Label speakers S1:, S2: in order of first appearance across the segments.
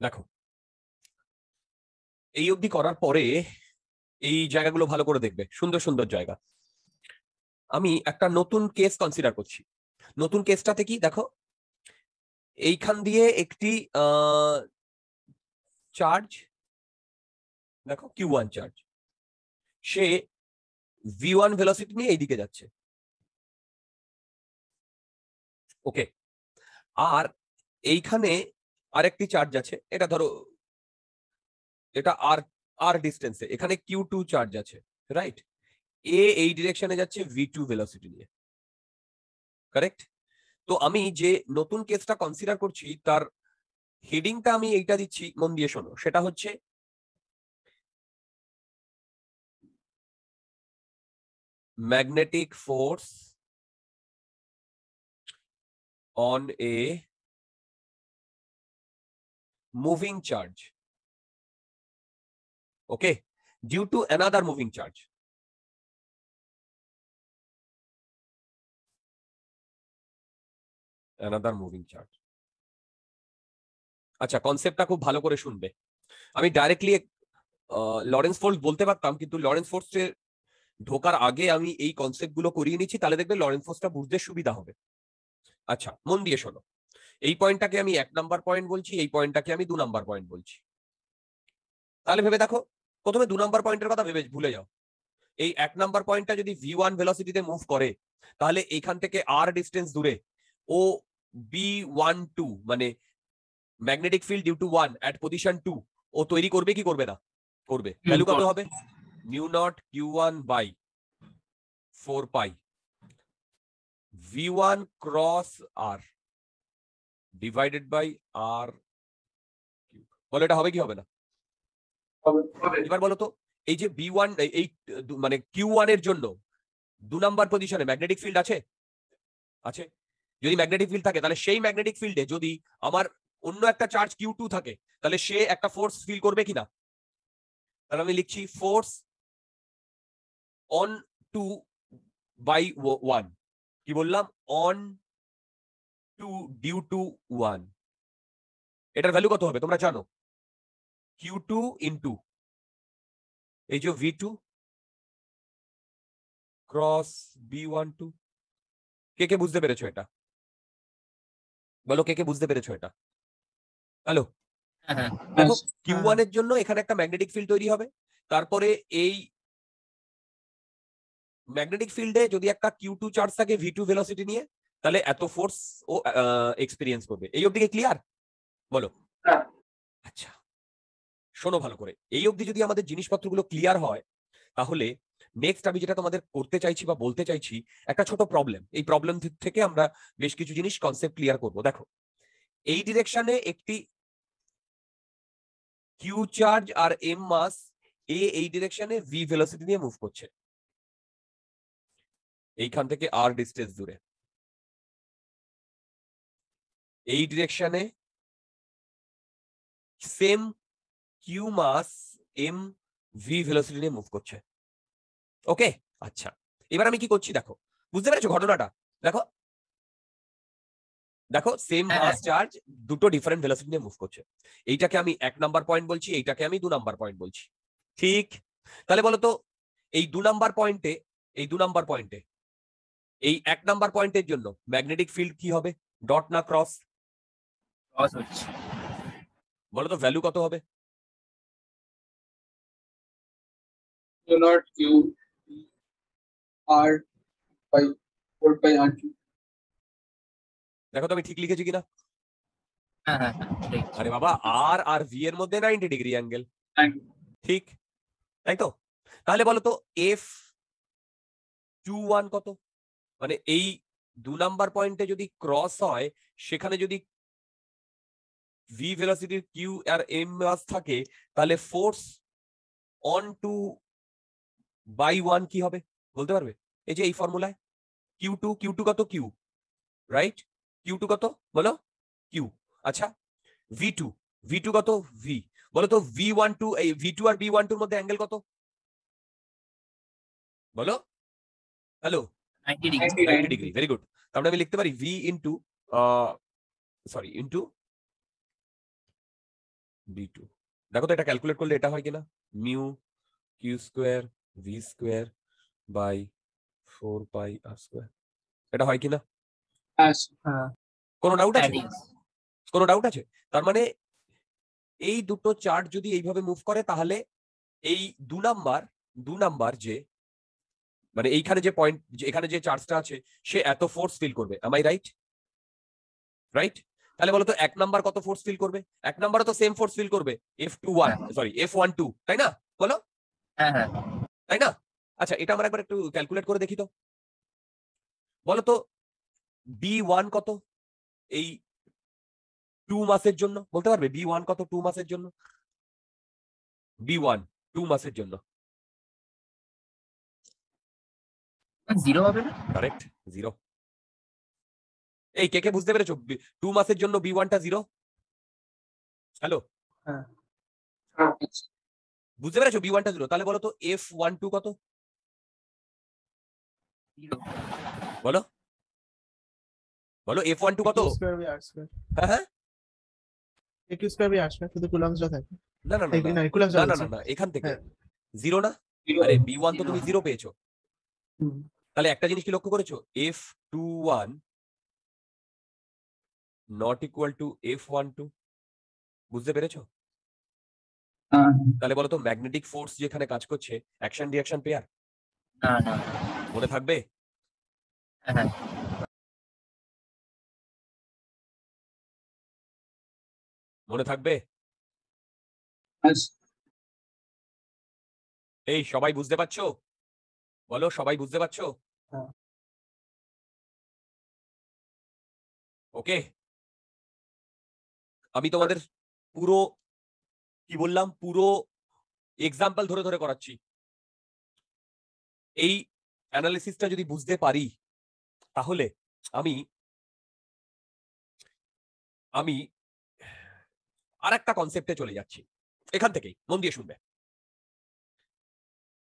S1: দেখো এই অবধি করার পরে এই জায়গাগুলো ভালো করে দেখবে, সুন্দর সুন্দর জায়গা। আমি একটা নতুন কেস কনসিডার করছি। নতুন কেসটাতে কি দেখো, এইখান দিয়ে একটি চার্জ, দেখো Q1 চার্জ, সে V1 ভেলোসিটি নিয়ে এইদিকে যাচ্ছে। ওকে, আর এইখানে আরেকটি চার্জ আছে, এটা ধরো এটা আর আর ডিস্টেন্সে, এখানে Q2 চার্জ আছে, রাইট? এই ডিরেকশনে যাচ্ছে V2 ভেলোসিটি নিয়ে, কারেক্ট? তো আমি যে নতুন কেসটা কনসিডার করছি তার হেডিংটা আমি এইটা দিচ্ছি, মন দিয়ে শোনো। সেটা হচ্ছে magnetic force on a moving charge, okay, due to another moving charge. Another moving charge. আচ্ছা, কনসেপ্টটা খুব ভালো করে শুনবে। আমি ডাইরেক্টলি লরেন্স ফোর্স বলতে পারতাম, কিন্তু লরেন্স ফোর্সে ঢোকার আগে আমি এই কনসেপ্ট গুলো করিয়ে নিচ্ছি, তাহলে দেখবে লরেন্স ফোর্সটা বুঝতে সুবিধা হবে। আচ্ছা, মন দিয়ে শোনো। এই পয়েন্টটাকে আমি 1 নাম্বার পয়েন্ট বলছি, এই পয়েন্টটাকে আমি 2 নাম্বার পয়েন্ট বলছি। তাহলে ভেবে দেখো, প্রথমে 2 নাম্বার পয়েন্টের কথা ভেবে ভুলে যাও। এই 1 নাম্বার পয়েন্টটা যদি V1 ভেলোসিটিতে মুভ করে, তাহলে এখান থেকে আর ডিস্টেন্স দূরে ও B12 মানে magnetic field due to 1 at position 2 ও তৈরি করবে কি করবে না? করবে। ভ্যালু কত হবে? Mu naught Q1 by 4 pi V1 cross R divided by R। বলো এটা হবে কি হবে না? এবার বলো তো, এই যে B1 এই মানে Q1 এর জন্য 2 নাম্বার পজিশনে ম্যাগনেটিক ফিল্ড আছে? আছে। যদি ম্যাগনেটিক ফিল্ড থাকে, তাহলে সেই ম্যাগনেটিক ফিল্ডে যদি আমার অন্য একটা চার্জ Q2 থাকে, তাহলে সে একটা ফোর্স ফিল করবে কিনা? তাহলে আমি লিখছি ফোর্স অন 2 বাই 1। কি বললাম? On 2 due to 1। এটার ভ্যালু কত হবে তোমরা জানো? Q2 ইন্টু এই যে V2 ক্রস B12। কে কে বুঝতে পেরেছো এটা? বলো কে কে বুঝতে পেরেছো এটা? হ্যালো, দেখো Q1 এর জন্য এখানে একটা ম্যাগনেটিক ফিল্ড তৈরি হবে। তারপরে এই ম্যাগনেটিক ফিল্ডে যদি একটা Q2 চার্জ থাকে V2 ভেলোসিটি নিয়ে, তাহলে এত ফোর্স ও এক্সপেরিয়েন্স করবে। এই অবধি ক্লিয়ার? বলো। আচ্ছা, শোনো ভালো করে। এই অবধি যদি আমাদের জিনিসপত্রগুলো ক্লিয়ার হয়, তাহলে নেক্সট আমি যেটা তোমাদের করতে চাইছি বা বলতে চাইছি, একটা ছোট প্রবলেম। এই প্রবলেম থেকে আমরা বেশ কিছু জিনিস কনসেপ্ট ক্লিয়ার করব। দেখো, এই ডিরেকশনে একটি কিউ চার্জ আর এম মাস এই ডিরেকশনে ভি ভেলোসিটি নিয়ে মুভ করছে, এইখান থেকে আর ডিস্টেন্স দূরে। এই ডিরেকশনে সেম কিউ মাস এম ভি ভেলোসিটি নিয়ে মুভ করছে। ওকে, আচ্ছা, এবার আমি কি করছি দেখো, বুঝতে পেরেছো ঘটনাটা? দেখো দেখো, সেম মাস চার্জ, দুটো ডিফারেন্ট ভেলোসিটি নিয়ে মুভ করছে। এইটাকে আমি 1 নাম্বার পয়েন্ট বলছি, এইটাকে আমি 2 নাম্বার পয়েন্ট বলছি, ঠিক? তাহলে বলো তো, এই 2 নাম্বার পয়েন্টে এই 2 নাম্বার পয়েন্টে এই 1 নাম্বার পয়েন্টের জন্য ম্যাগনেটিক ফিল্ড কি হবে? ডট না ক্রস? বলো তো ভ্যালু কত হবে?
S2: Q naught Q R by 4 pi R2.
S1: দেখো তো আমি ঠিক লিখেছি কিনা? আরে বাবা, আর আর ভি এর মধ্যে 90 ডিগ্রি অ্যাঙ্গেল, ঠিক? তাই তো? তাহলে বলো তো এফ 21 কত? মানে এই 2 নাম্বার পয়েন্টে যদি ক্রস হয়, সেখানে যদি ভি ভেলোসিটির কিউ আর এম মাস থাকে, তাহলে ফোর্স অন টু বাই 1 কি হবে বলতে পারবে? এই যে এই ফর্মুলায় Q2 কত? Q, right? Q2 কত বলো? কিউ। আচ্ছা, V2 কত? ভি। বলো তো V12 এই V2 আর B12 এর মধ্যে অ্যাঙ্গেল কত? বলো। Hello, 90 degree. Very good. তাহলে আমি লিখতে পারি V into sorry into B2 দেখো তো এটা ক্যালকুলেট করলে এটা হয় কিনা, mu Q square V square by 4 pi R square, এটা হয় কিনা?
S2: হ্যাঁ
S1: কোনো ডাউট আছে?
S3: Adding.
S1: কোনো ডাউট আছে? তার মানে এই দুটো চার্ট যদি এইভাবে মুভ করে তাহলে এই 2 নাম্বার যে মানে এইখানে যে পয়েন্ট, এখানে যে চার্জটা আছে সে এত ফোর্স ফিল করবে, am I রাইট? রাইট? তাহলে বলো তো 1 নাম্বার কত ফোর্স ফিল করবে? 1 নাম্বারও তো সেম ফোর্স ফিল করবে, F21 সরি F12, তাই না? বলো,
S3: হ্যাঁ হ্যাঁ
S1: তাই না? আচ্ছা এটা আমরা একবার একটু ক্যালকুলেট করে দেখি তো। বলো তো B1 কত এই 2 মাসের জন্য, বলতে পারবে B1 কত 2 মাসের জন্য? B1 2 মাসের জন্য,
S3: 0 হবে না?
S1: কারেক্ট 0। এই কে কে বুঝতে পেরেছো 2 মাসের জন্য B1 টা 0? হ্যালো,
S2: হ্যাঁ
S1: বুঝতে পেরেছো B1 টা 0? তাহলে বলো তো F12 কত?
S3: 0
S1: বলো বলো F12 কত?
S4: স্কয়ার বাই আর স্কয়ার,
S1: হ্যাঁ হ্যাঁ,
S4: a Q square by R square, শুধু কুলম্বসটা থাকে।
S1: না না না
S4: না কুলম্বস
S1: না না না না এখান থেকে
S4: হ্যাঁ।
S1: 0 না? আরে B1 তো তুমি 0 পেয়েছো,
S4: হুম।
S1: তাহলে একটা জিনিস কি লক্ষ্য করেছো, F21 not equal to F12, বুঝতে পেরেছো? তাহলে বলো তো ম্যাগনেটিক ফোর্স যেখানে কাজ করছে অ্যাকশন রিঅ্যাকশন পেয়ার,
S3: না না
S1: মনে থাকবে?
S3: হ্যাঁ হ্যাঁ
S1: মনে থাকবে? এই সবাই বুঝতে পারছো? বলো সবাই বুঝতে পারছো?
S4: হ্যাঁ।
S1: ওকে, আমি তোমাদের পুরো কি বললাম পুরো এক্সাম্পল ধরে ধরে করাচ্ছি। এই অ্যানালিসিসটা যদি বুঝতে পারি তাহলে আমি আমি আর একটা কনসেপ্টে চলে যাচ্ছি। এখান থেকেই মন দিয়ে শুনবে,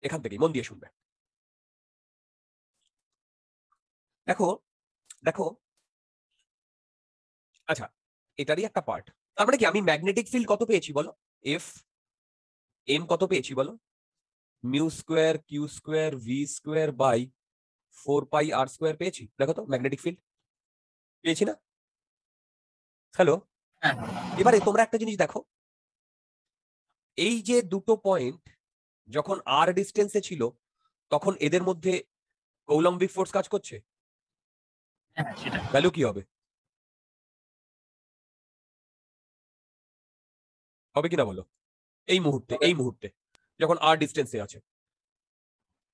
S1: এখান থেকেই মন দিয়ে শুনবে। দেখো দেখো, আচ্ছা এটারই একটা পার্ট। তার মানে কি আমি ম্যাগনেটিক ফিল্ড কত পেয়েছি বলো, এফ এম কত পেয়েছি বলো, mu square Q square V square by 4 pi R square পেয়েছি। দেখো তো ম্যাগনেটিক ফিল্ড পেয়েছি না? হ্যালো,
S3: হ্যাঁ
S1: এবারে তোমরা একটা জিনিস দেখো, এই যে দুটো পয়েন্ট যখন আর ডিস্টেন্সে ছিল তখন এদের মধ্যে কৌলম্বিক ফোর্স কাজ করছে,
S3: হ্যাঁ সেটা
S1: ভ্যালু কি হবে? হবে কিনা বলো, এই মুহূর্তে যখন আর ডিস্টেন্সে আছে।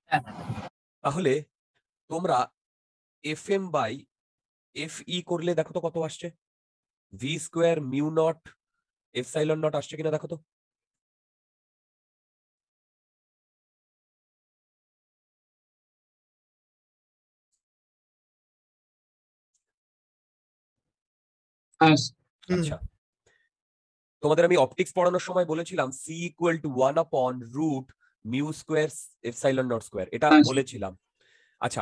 S3: হ্যাঁ
S1: তাহলে তোমরা F M by F E করলে দেখো তো কত আসছে, V square mu naught epsilon naught আসছে কিনা দেখো তো। আচ্ছা তোমাদের আমি অপটিক্স পড়ানোর সময় বলেছিলাম c equal to 1/√μ square epsilon not square, এটা বলেছিলাম। আচ্ছা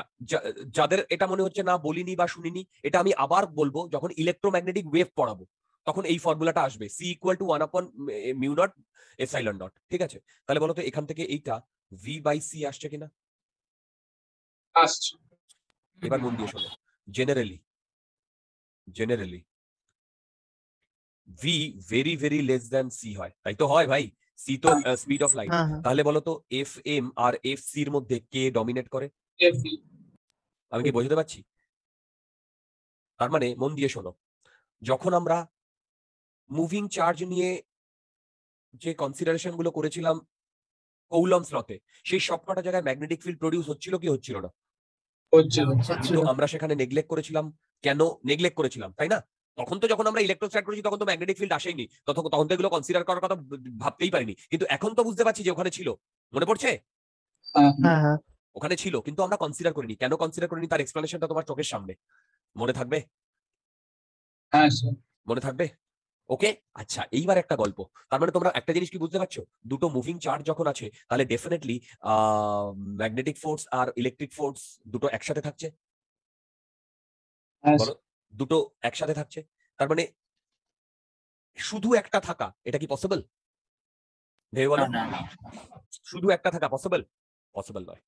S1: যাদের এটা মনে হচ্ছে না বলিনি বা শুনিনি, এটা আমি আবার বলবো যখন ইলেকট্রোম্যাগনেটিক ওয়েভ পড়াবো তখন এই ফর্মুলাটা আসবে, c equal to 1/μ not epsilon not. ঠিক আছে, তাহলে বলো তো এখান থেকে এইটা ভি বাই সি আসছে কিনা?
S2: আসছে।
S1: এবার মন দিয়ে শোনো, generally V very very less than C হয়, তাই তো হয় ভাই, সি তো স্পিড অফ লাইট।
S4: হ্যাঁ হ্যাঁ
S1: তাহলে বলো তো এফ এম আর এফ সির মধ্যে কে ডমিনেট করে?
S2: FE
S1: আমি কি বোঝাতে পারছি? তার মানে মন দিয়ে শোনো, যখন আমরা মুভিং চার্জ নিয়ে যে কনসিডারেশন গুলো করেছিলাম কৌলম্বস লতে, সেই সবকটা জায়গায় ম্যাগনেটিক ফিল্ড প্রডিউস হচ্ছিল কি হচ্ছিল না?
S2: হচ্ছিল।
S1: কিন্তু আমরা সেখানে নেগলেক্ট করেছিলাম। কেন নেগলেক্ট করেছিলাম, তাই না? তখন তো যখন আমরা ইলেকট্রোস্ট্যাট করেছি তখন তো ম্যাগনেটিক ফিল্ড আসেনি, তখন তো এগুলো কনসিডার করার কথা ভাবতেই পারিনি, কিন্তু এখন তো বুঝতে পারছি যে ওখানে ছিল। মনে পড়ছে?
S4: হ্যাঁ হ্যাঁ
S1: ওখানে ছিল কিন্তু আমরা কনসিডার করিনি। কেন কনসিডার করিনি তার এক্সপ্লেনেশনটা তোমার চোখের সামনে, মনে থাকবে?
S2: হ্যাঁ স্যার।
S1: মনে থাকবে? ওকে, আচ্ছা এইবার একটা গল্প। তার মানে তোমরা একটা জিনিস কি বুঝতে পারছো, দুটো মুভিং চার্জ যখন আছে তাহলে ডেফিনেটলি ম্যাগনেটিক ফোর্স আর ইলেকট্রিক ফোর্স দুটো একসাথে থাকছে।
S2: হ্যাঁ
S1: বলো, দুটো একসাথে থাকছে। তার মানে শুধু একটা থাকা এটা কি পসিবল? ভেবে বলো,
S3: না
S1: শুধু একটা থাকা পসিবল? পসিবল নয়।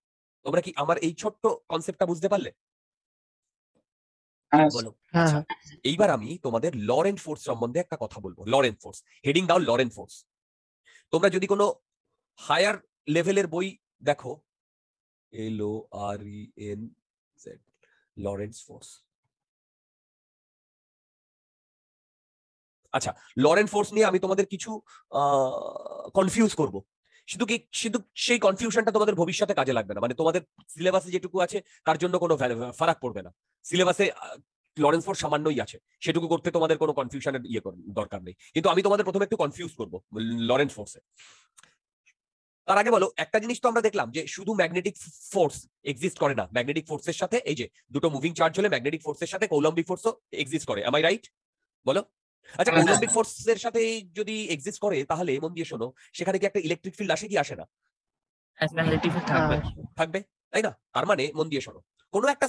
S1: তোমরা কি আমার এই ছোট্ট কনসেপ্টটা বুঝতে পারলে?
S2: হ্যাঁ
S1: বলো।
S4: হ্যাঁ
S1: আচ্ছা,
S4: হ্যাঁ
S1: এইবার আমি তোমাদের লরেন্ট ফোর্স সম্বন্ধে একটা কথা বলবো। লরেন্ট ফোর্স, হেডিং দাও লরেন্ট ফোর্স। তোমরা যদি কোনো হায়ার লেভেলের বই দেখো, LORENZ, লরেন্টস ফোর্স। আচ্ছা, লরেন্ট ফোর্স নিয়ে আমি তোমাদের কিছু কনফিউজ করব, শুধু সেই কনফিউশনটা তোমাদের ভবিষ্যতে কাজে লাগবে না, মানে তোমাদের সিলেবাসে যেটুকু আছে তার জন্য কোনো ফারাক পড়বে না। সিলেবাসে লরেন্স ফোর্স সামান্যই আছে, সেটুকু করতে তোমাদের কোনো কনফিউশনের দরকার নেই। কিন্তু আমি তোমাদের প্রথমে একটু কনফিউজ করবো লরেন্স ফোর্সে। তার আগে বলো, একটা জিনিস তো আমরা দেখলাম যে শুধু ম্যাগনেটিক ফোর্স এক্সিস্ট করে না, ম্যাগনেটিক ফোর্সের সাথে এই যে দুটো মুভিং চার্জ হলে ম্যাগনেটিক ফোর্সের সাথে কৌলম্বিক ফোর্সও এক্সিস্ট করে। Am I right? বলো। আচ্ছা,
S2: হ্যাঁ,
S1: কৌলম্বিক ফোর্সের সাথে যদি এক্সিস্ট করে তাহলে মন দিয়ে শোনো, সেখানে কি একটা ইলেকট্রিক ফিল্ড আসে কি আসে না?
S3: ম্যাগনেটিক থাকবে।
S1: থাকবে, তাই না? তার মানে মন দিয়ে শোনো, কোনো একটা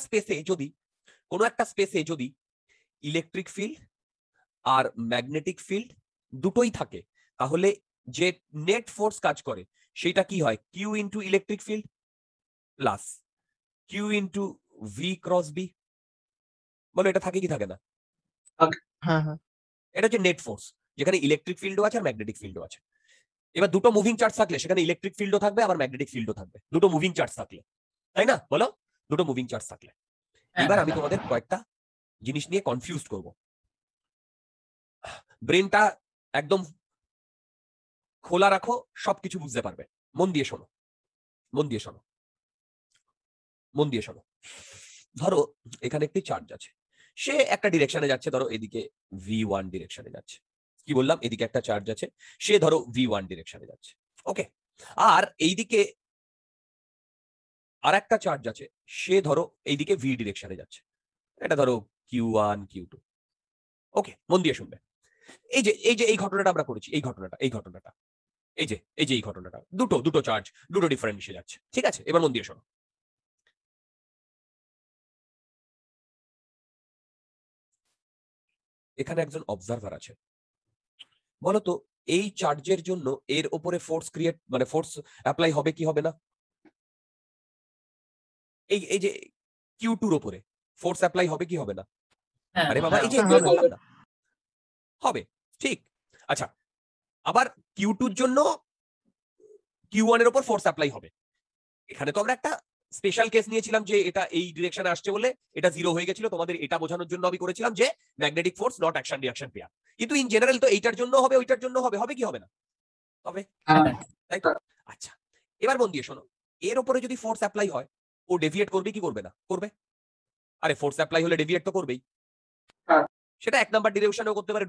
S1: স্পেসে যদি ইলেকট্রিক ফিল্ড আর ম্যাগনেটিক ফিল্ড দুটোই থাকে, তাহলে যে নেট ফোর্স কাজ করে সেটা কি হয়? Q into electric field plus Q into V cross B. বলো, এটা থাকে কি থাকে না?
S4: হ্যাঁ হ্যাঁ
S1: এটা হচ্ছে নেট ফোর্স, যেখানে ইলেকট্রিক ফিল্ডও আছে আর ম্যাগনেটিক ফিল্ডও আছে। এবার দুটো মুভিং চার্জ থাকলে সেখানে ইলেকট্রিক ফিল্ডও থাকবে আবার ম্যাগনেটিক ফিল্ডও থাকবে, দুটো মুভিং চার্জ থাকলে, তাই না? বলো, দুটো মুভিং চার্জ থাকলে। এবার আমি তোমাদের কয়েকটা জিনিস নিয়ে কনফিউজ করব, ব্রেনটা একদম খোলা রাখো, সবকিছু বুঝতে পারবে। মন দিয়ে শোনো, মন দিয়ে শোনো, মন দিয়ে শোনো। ধরো এখানে একটি চার্জ আছে, সে একটা ডিরেকশনে যাচ্ছে, ধরো এদিকে V1 ডিরেকশনে যাচ্ছে। কি বললাম? এদিকে একটা চার্জ আছে, সে ধরো V1 ডিরেকশনে যাচ্ছে, ওকে। আর এইদিকে আর একটা চার্জ আছে, সে ধরো এইদিকে V ডিরেকশনে যাচ্ছে, এটা ধরো Q1 Q2, ওকে। মন দিয়ে শুনবে। এই ঘটনাটা আমরা করেছি, এই ঘটনাটা এই ঘটনাটা দুটো চার্জ দুটো ডিফারেন্ট এসে যাচ্ছে, ঠিক আছে? এবার মন দিয়ে শোনো। এখানে একজন অবজারভার আছে, বলতো এই চার্জের জন্য এর উপরে ফোর্স মানে ফোর্স অ্যাপ্লাই হবে কি হবে না? এই যে Q2 এর উপরে ফোর্স অ্যাপ্লাই হবে কি হবে না? আরে বাবা, এই যে
S4: হ্যাঁ,
S1: একটু
S4: হবে।
S1: বললাম না, হবে, ঠিক। আচ্ছা, আবার Q2 এর জন্য Q1 এর উপর ফোর্স অ্যাপ্লাই হবে। এখানে তো আমরা একটা স্পেশাল কেস নিয়েছিলাম যে এটা এই ডিরেকশনে আসছে বলে এটা জিরো হয়ে গেছিল, তোমাদের এটা বোঝানোর জন্য আমি করেছিলাম যে magnetic force not action reaction pair. কিন্তু ইন জেনারেল তো এইটার জন্য হবে, ওইটার জন্য হবে, হবে কি হবে না? হবে, তাই তো? আচ্ছা, এবার মন দিয়ে শোনো, এর উপরে যদি ফোর্স অ্যাপ্লাই হয়, ও ডেভিয়েট করবে কি করবে না? করবে। আরে ফোর্স অ্যাপ্লাই হলে ডেভিয়েট তো করবেই।
S2: হ্যাঁ।
S1: সেটা 1 নাম্বার ডিরেকশনেও করতে পারে,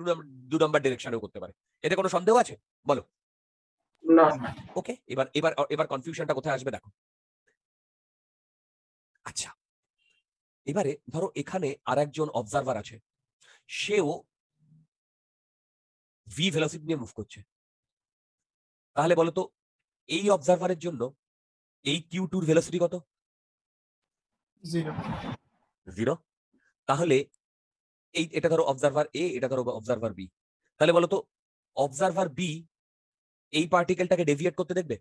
S1: 2 নাম্বার ডিরেকশনেও করতে পারে, এতে কোনো সন্দেহ আছে? বলো।
S2: না
S1: ওকে, এবার কনফিউশনটা কোথায় আসবে দেখো। আচ্ছা, এবারে ধরো এখানে আর একজন অবজারভার আছে, সেও ভি ভেলোসিটি নিয়ে মুভ করছে। তাহলে বলো তো, এই অবজারভারের জন্য এই Q2 এর ভেলোসিটি কত? 0। তাহলে এটা ধরো অবজারভার এ, এটা ধরো অবজারভার বি। তাহলে বলো তো, অবজারভার বি এই পার্টিকেলটাকে ডেভিয়েট করতে দেখবে?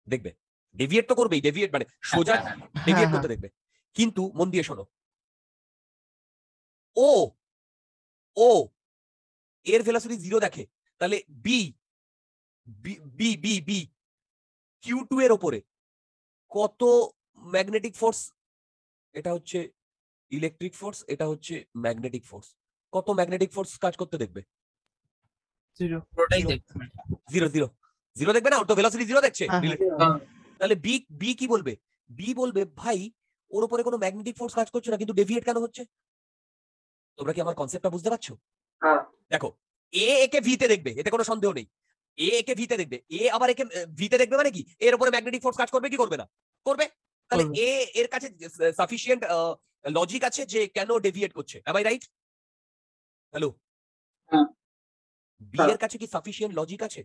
S1: দেখবে, ডেভিয়েট তো করবেই, ডেভিয়েট মানে সোজা ডেভিয়েট করতে দেখবে। কিন্তু মন দিয়ে শোনো, ও ও এর ভেলোসিটি 0 দেখে, তাহলে B B B B B Q2 এর উপরে কত ম্যাগনেটিক ফোর্স? এটা হচ্ছে ইলেকট্রিক ফোর্স, এটা হচ্ছে ম্যাগনেটিক ফোর্স। কত ম্যাগনেটিক ফোর্স কাজ করতে দেখবে?
S3: পুরোটাই দেখবে।
S1: 0 দেখবে না? ওর তো ভেলোসিটি 0 দেখছে।
S2: হ্যাঁ।
S1: তাহলে বি কি বলবে? বি বলবে, ভাই ওর উপরে কোনো ম্যাগনেটিক ফোর্স কাজ করছে না, কিন্তু ডেভিয়েট কেন হচ্ছে? তোমরা কি আমার কনসেপ্টটা বুঝতে পারছো?
S2: হ্যাঁ।
S1: দেখো, এ একে ভিতে দেখবে, এতে কোনো সন্দেহ নেই। এ একে ভিতে দেখবে, এ আবার একে ভিতে দেখবে, মানে কি এর উপরে ম্যাগনেটিক ফোর্স কাজ করবে কি করবে না? করবে। তাহলে
S4: করবে।
S1: এর কাছে সাফিসিয়েন্ট লজিক আছে যে কেন ডেভিয়েট করছে। Am I right? হ্যালো,
S2: হ্যাঁ।
S1: বি এর কাছে কি সাফিসিয়েন্ট লজিক আছে?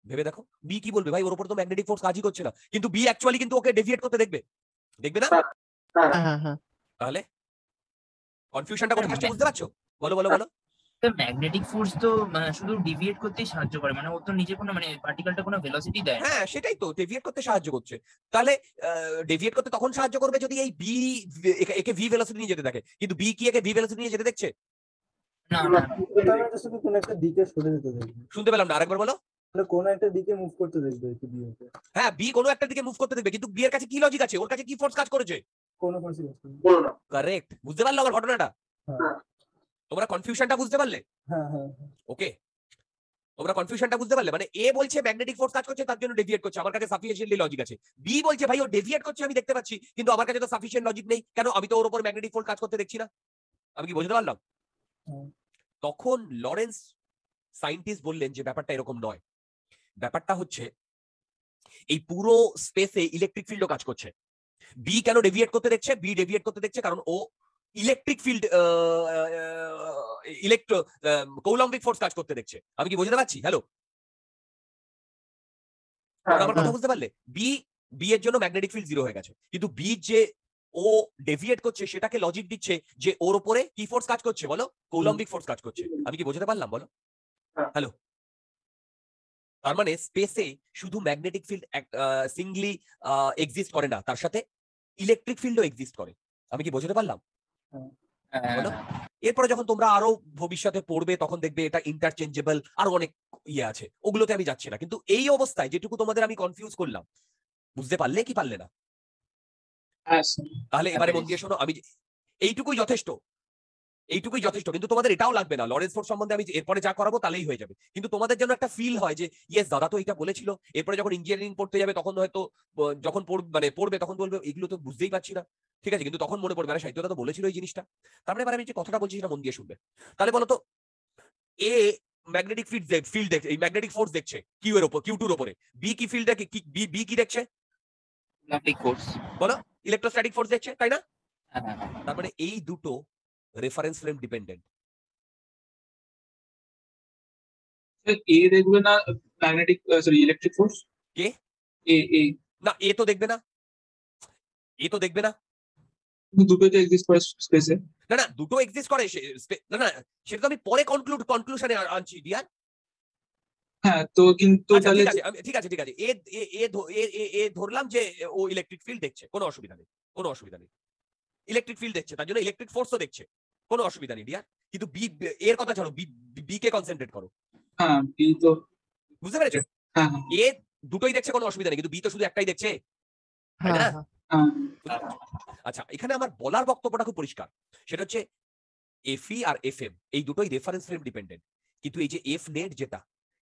S1: ভেবে দেখো, বি কি বলবে? ভাই ওর উপর তো ম্যাগনেটিক ফোর্স কাজই করছে না, কিন্তু বি অ্যাকচুয়ালি কিন্তু ওকে ডেভিয়েট করতে দেখবে, দেখবে না?
S4: হ্যাঁ হ্যাঁ
S1: তাহলে কনফিউশনটা কোথায় আসছে বুঝতে পারছো? বলো বলো বলো।
S3: ম্যাগনেটিক ফোর্স তো শুধু ডিভিয়েট করতেই সাহায্য করে, মানে ও তো নিজে কোনো পার্টিকেলটা কোনো ভেলোসিটি দেয় না।
S1: হ্যাঁ সেটাই তো, ডেভিয়েট করতে সাহায্য করছে। তাহলে ডেভিয়েট করতে তখন সাহায্য করবে যদি এই বি একে ভি ভেলোসিটি নিয়ে যেতে থাকে, কিন্তু বি কি একে ভি ভেলোসিটি নিয়ে যেতে দেখছে?
S3: না না
S5: তার মানে শুধু কোনো একটা দিকে সরে যেতে দেখবে,
S1: শুনতে পেলাম না, আরেকবার বলো।
S5: মানে কোনো একটা দিকে মুভ করতে দেখবে একটু দিকে,
S1: হ্যাঁ বি কোনো একটা দিকে মুভ করতে দেখবে, কিন্তু বি এর কাছে কি লজিক আছে, ওর কাছে কি ফোর্স কাজ করেছে?
S5: কোনো ফোর্সই কাজ করবে না।
S2: বলো না।
S1: কারেক্ট, বুঝতে পারলো আমার ঘটনাটা?
S5: হ্যাঁ
S1: তোমরা কনফিউশনটা বুঝতে পারলে?
S5: হ্যাঁ হ্যাঁ হ্যাঁ।
S1: ওকে, তোমরা কনফিউশনটা বুঝতে পারলে? মানে এ বলছে ম্যাগনেটিক ফোর্স কাজ করছে তার জন্য ডেভিয়েট করছে, আমার কাছে সাফিসিয়েন্টলি লজিক আছে। বি বলছে ভাই ও ডেভিয়েট করছে আমি দেখতে পাচ্ছি, কিন্তু আমার কাছে তো সাফিসিয়েন্ট লজিক নেই, কেন? আমি তো ওর উপর ম্যাগনেটিক ফোর্স কাজ করতে দেখছি না। আমি কি বুঝতে পারলাম?
S5: হ্যাঁ।
S1: তখন লরেন্স সায়েন্টিস্ট বললেন যে ব্যাপারটা এরকম নয়, ব্যাপারটা হচ্ছে এই পুরো স্পেসে ইলেকট্রিক ফিল্ডও কাজ করছে। বি কেন ডেভিয়েট করতে দেখছে? বি ডেভিয়েট করতে দেখছে কারণ ও ইলেকট্রিক ফিল্ড ইলেকট্রো কৌলম্বিক ফোর্স কাজ করতে দেখছে। আমি কি বুঝতে পারছি? হ্যালো,
S2: হ্যাঁ,
S1: আমার কথা বুঝতে পারলে? বি বি এর জন্য ম্যাগনেটিক ফিল্ড জিরো হয়ে গেছে, কিন্তু বি যে ও ডেভিয়েট করছে সেটাকে লজিক দিচ্ছে যে ওর উপরে কি ফোর্স কাজ করছে বলো? কৌলম্বিক ফোর্স কাজ করছে। আমি কি বুঝতে পারলাম বলো?
S2: হ্যাঁ।
S1: হ্যালো, তার মানে স্পেসে শুধু ম্যাগনেটিক ফিল্ড সিঙ্গলি এক্সিস্ট করে না, তার সাথে ইলেকট্রিক ফিল্ডও এক্সিস্ট করে। আমি কি বুঝতে পারলাম বলো? এরপরে যখন তোমরা আরো ভবিষ্যতে পড়বে তখন দেখবে এটা ইন্টারচেঞ্জেবল, আরো অনেক ইয়ে আছে, ওগুলোতে আমি যাচ্ছি না। কিন্তু এই অবস্থায় যেটুকু তোমাদের আমি কনফিউজ করলাম, বুঝতে পারলে কি পারলে না?
S2: হ্যাঁ স্যার।
S1: তাহলে এবারে মন দিয়ে শোনো, আমি এইটুকুই যথেষ্ট, এইটুকুই যথেষ্ট। কিন্তু তোমাদের এটাও লাগবে না, লরেন্স ফোর্স সম্বন্ধে আমি এরপরে যা করাবো তাহলেই হয়ে যাবে। কিন্তু তোমাদের জন্য একটা ফিল হয় যে ইয়েস দাদা তো এটা বলেছিল, এরপরে যখন ইঞ্জিনিয়ারিং পড়তে যাবে তখন হয়তো যখন পড়বে তখন বলবে এগুলো তো বুঝতেই পারছি না, ঠিক আছে? কিন্তু তখন মনে পড়বে না সাহিত্যটা তো বলেছিল এই জিনিসটা। তারপরে এবার আমি যে কথাটা বলছি সেটা মন দিয়ে শুনবে। তাহলে বলো তো, এ ম্যাগনেটিক ফিল্ড দেখছে, এই ম্যাগনেটিক ফোর্স দেখছে কিউ এর উপর, কিউ টুর উপরে। বি কি ফিল্ড দেখে, বি কি দেখছে
S3: ম্যাগনেটিক ফোর্স।
S1: বলো? ইলেকট্রোস্ট্যাটিক ফোর্স দেখছে, তাই না?
S3: হ্যাঁ
S1: তার মানে এই দুটো রেফারেন্স ফ্রেম ডিপেন্ডেন্ট।
S2: এ দেখবে না ম্যাগনেটিক সরি ইলেকট্রিক ফোর্স?
S1: কে?
S2: এ এ
S1: না এ তো দেখবে না, এ তো দেখবে না।
S2: দুটোতে এক্সিস্ট করে স্পেসে।
S1: না না, দুটো এক্সিস্ট করে না না, সেটা তো আমি পরে কনক্লুশনে আনছি ডিয়ার।
S2: হ্যাঁ তো কিন্তু
S1: আচ্ছা
S2: তাহলে
S1: ঠিক আছে, ঠিক আছে ঠিক আছে, এ এ এ ধ- এ এ- এ ধরলাম যে ও ইলেকট্রিক ফিল্ড দেখছে, কোনো অসুবিধা নেই, কোনো অসুবিধা নেই। ইলেকট্রিক ফিল্ড দেখছে, তার জন্য ইলেকট্রিক ফোর্সও দেখছে, কোনো অসুবিধা নেই ডিয়ার। কিন্তু বি এর কথা ছাড়ো, বি কে কনসেন্ট্রেট করো।
S2: হ্যাঁ বি তো
S1: বুঝতে পেরেছো?
S2: হ্যাঁ হ্যাঁ
S1: এ দুটোই দেখছে, কোনো অসুবিধা নেই, কিন্তু বি তো শুধু একটাই দেখছে, তাই
S4: হ্যাঁ
S1: না?
S4: হ্যাঁ
S2: হ্যাঁ
S1: আচ্ছা, এখানে আমার বলার বক্তব্যটা খুব পরিষ্কার, সেটা হচ্ছে এফই আর এফএম এই দুটোই রেফারেন্স ফ্রেম ডিপেন্ডেন্ট, কিন্তু এই যে এফ নেট যেটা,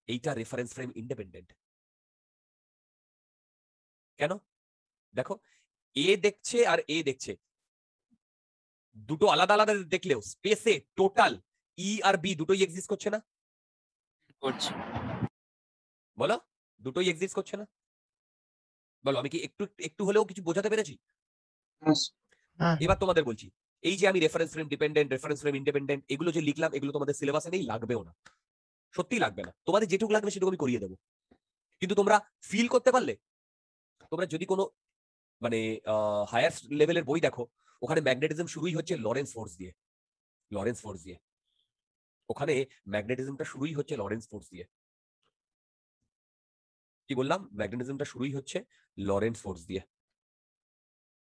S1: এইটা রেফারেন্স ফ্রেম ইন্ডিপেন্ডেন্ট। কেন? দেখো, এ দেখছে আর এ দেখছে, দুটো আলাদা আলাদা দেখলেও স্পেসে টোটাল ই আর বি দুটোই এক্সিস্ট করছে না
S3: করছে।
S1: বলো? দুটোই এক্সিস্ট করছে না বলো? আমি কি একটু একটু হলেও কিছু বোঝাতে পেরেছি?
S2: হ্যাঁ
S4: হ্যাঁ
S1: এবার তোমাদের বলছি, এই যে আমি reference frame dependent, reference frame independent এগুলো যে লিখলাম, এগুলো তোমাদের সিলেবাসে নেই, লাগবেও না, সত্যি লাগবে না। তোমাদের যেটুকু লাগবে সেটুকু আমি করিয়ে দেবো। কিন্তু তোমরা ফিল করতে পারলে, তোমরা যদি কোনো মানে হায়ার লেভেলের বই দেখো, ওখানে ম্যাগনেটিজম শুরুই হচ্ছে লরেন্স ফোর্স দিয়ে, লরেন্স ফোর্স দিয়ে। ওখানে ম্যাগনেটিজমটা শুরুই হচ্ছে লরেন্স ফোর্স দিয়ে। কি বললাম? ম্যাগনেটিজমটা শুরুই হচ্ছে লরেন্স ফোর্স দিয়ে।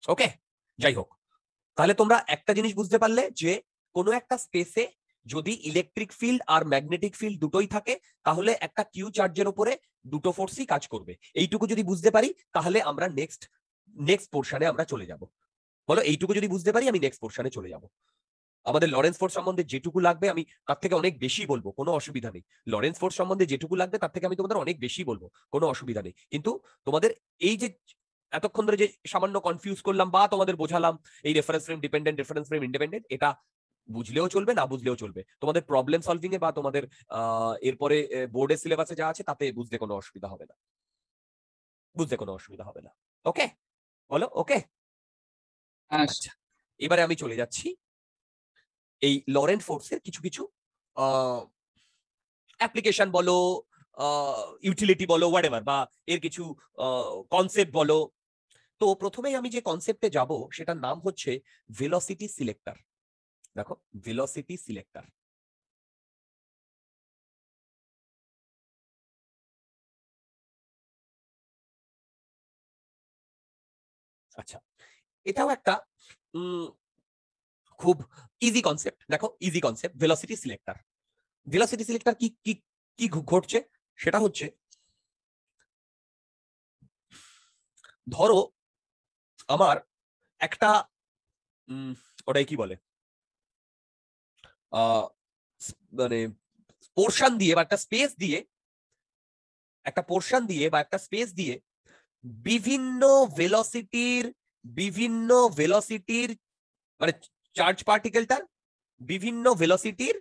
S1: ওকে, যাই হোক, তাহলে তোমরা একটা জিনিস বুঝতে পারলে যে কোনো একটা স্পেসে যদি ইলেকট্রিক ফিল্ড আর ম্যাগনেটিক ফিল্ড দুটোই থাকে, তাহলে একটা কিউ চার্জের উপরে দুটো ফোর্সই কাজ করবে। এইটুকু যদি বুঝতে পারি তাহলে আমরা নেক্সট পোর্শনে আমরা চলে যাব। বলো, এইটুকু যদি বুঝতে পারি আমি নেক্সট পোর্শনে চলে যাব। আমাদের লরেন্স ফোর্স সম্বন্ধে যেটুকু লাগবে আমি তার থেকে অনেক বেশি বলবো, কোনো অসুবিধা নেই। লরেন্স ফোর্স সম্বন্ধে যেটুকু লাগবে তার থেকে আমি তোমাদের অনেক বেশি বলবো, কোনো অসুবিধা নেই। কিন্তু তোমাদের এই যে এতক্ষণ ধরে যে সামান্য কনফিউজ করলাম বা তোমাদের বোঝালাম এই reference frame dependent, reference frame independent, এটা বুঝলেও চলবে, না বুঝলেও চলবে। তোমাদের প্রবলেম সলভিং এ বা তোমাদের এরপরে বোর্ডের সিলেবাসে যা আছে তাতে বুঝতে কোনো অসুবিধা হবে না, বুঝতে কোনো অসুবিধা হবে না। ওকে, বলো ওকে।
S2: হ্যাঁ
S1: আচ্ছা, এবারে আমি চলে যাচ্ছি এই লরেন্ট ফোর্সের কিছু কিছু অ্যাপ্লিকেশন বলো, ইউটিলিটি বলো, হোয়াটএভার, বা এর কিছু কনসেপ্ট বলো। তো প্রথমেই আমি যে কনসেপ্টে যাব সেটার নাম হচ্ছে ভেলোসিটি সিলেক্টর। দেখো, ভেলোসিটি সিলেক্টর আচ্ছা, এটাও একটা খুব ইজি কনসেপ্ট। দেখো easy concept, velocity selector. Velocity selector কি কি কি ঘটছে সেটা হচ্ছে, ধরো আমার একটা ওটাই কি বলে মানে পোর্শন দিয়ে বা একটা স্পেস দিয়ে, একটা পোর্শন দিয়ে বা একটা স্পেস দিয়ে বিভিন্ন ভেলোসিটির মানে চার্জ পার্টিকেলটার বিভিন্ন ভেলোসিটির,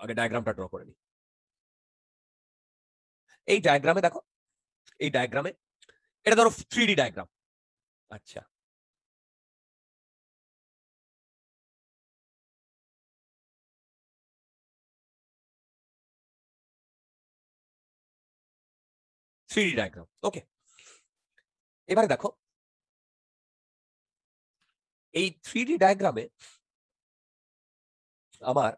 S1: আগে ডায়াগ্রামটা ড্র করে নি। এই ডায়াগ্রামে দেখো, এই ডায়াগ্রামে এটা ধরো 3D ডায়াগ্রাম। আচ্ছা, থ্রি ডায়াগ্রাম, ওকে। এবারে দেখো এই 3D ডায়াগ্রামে আমার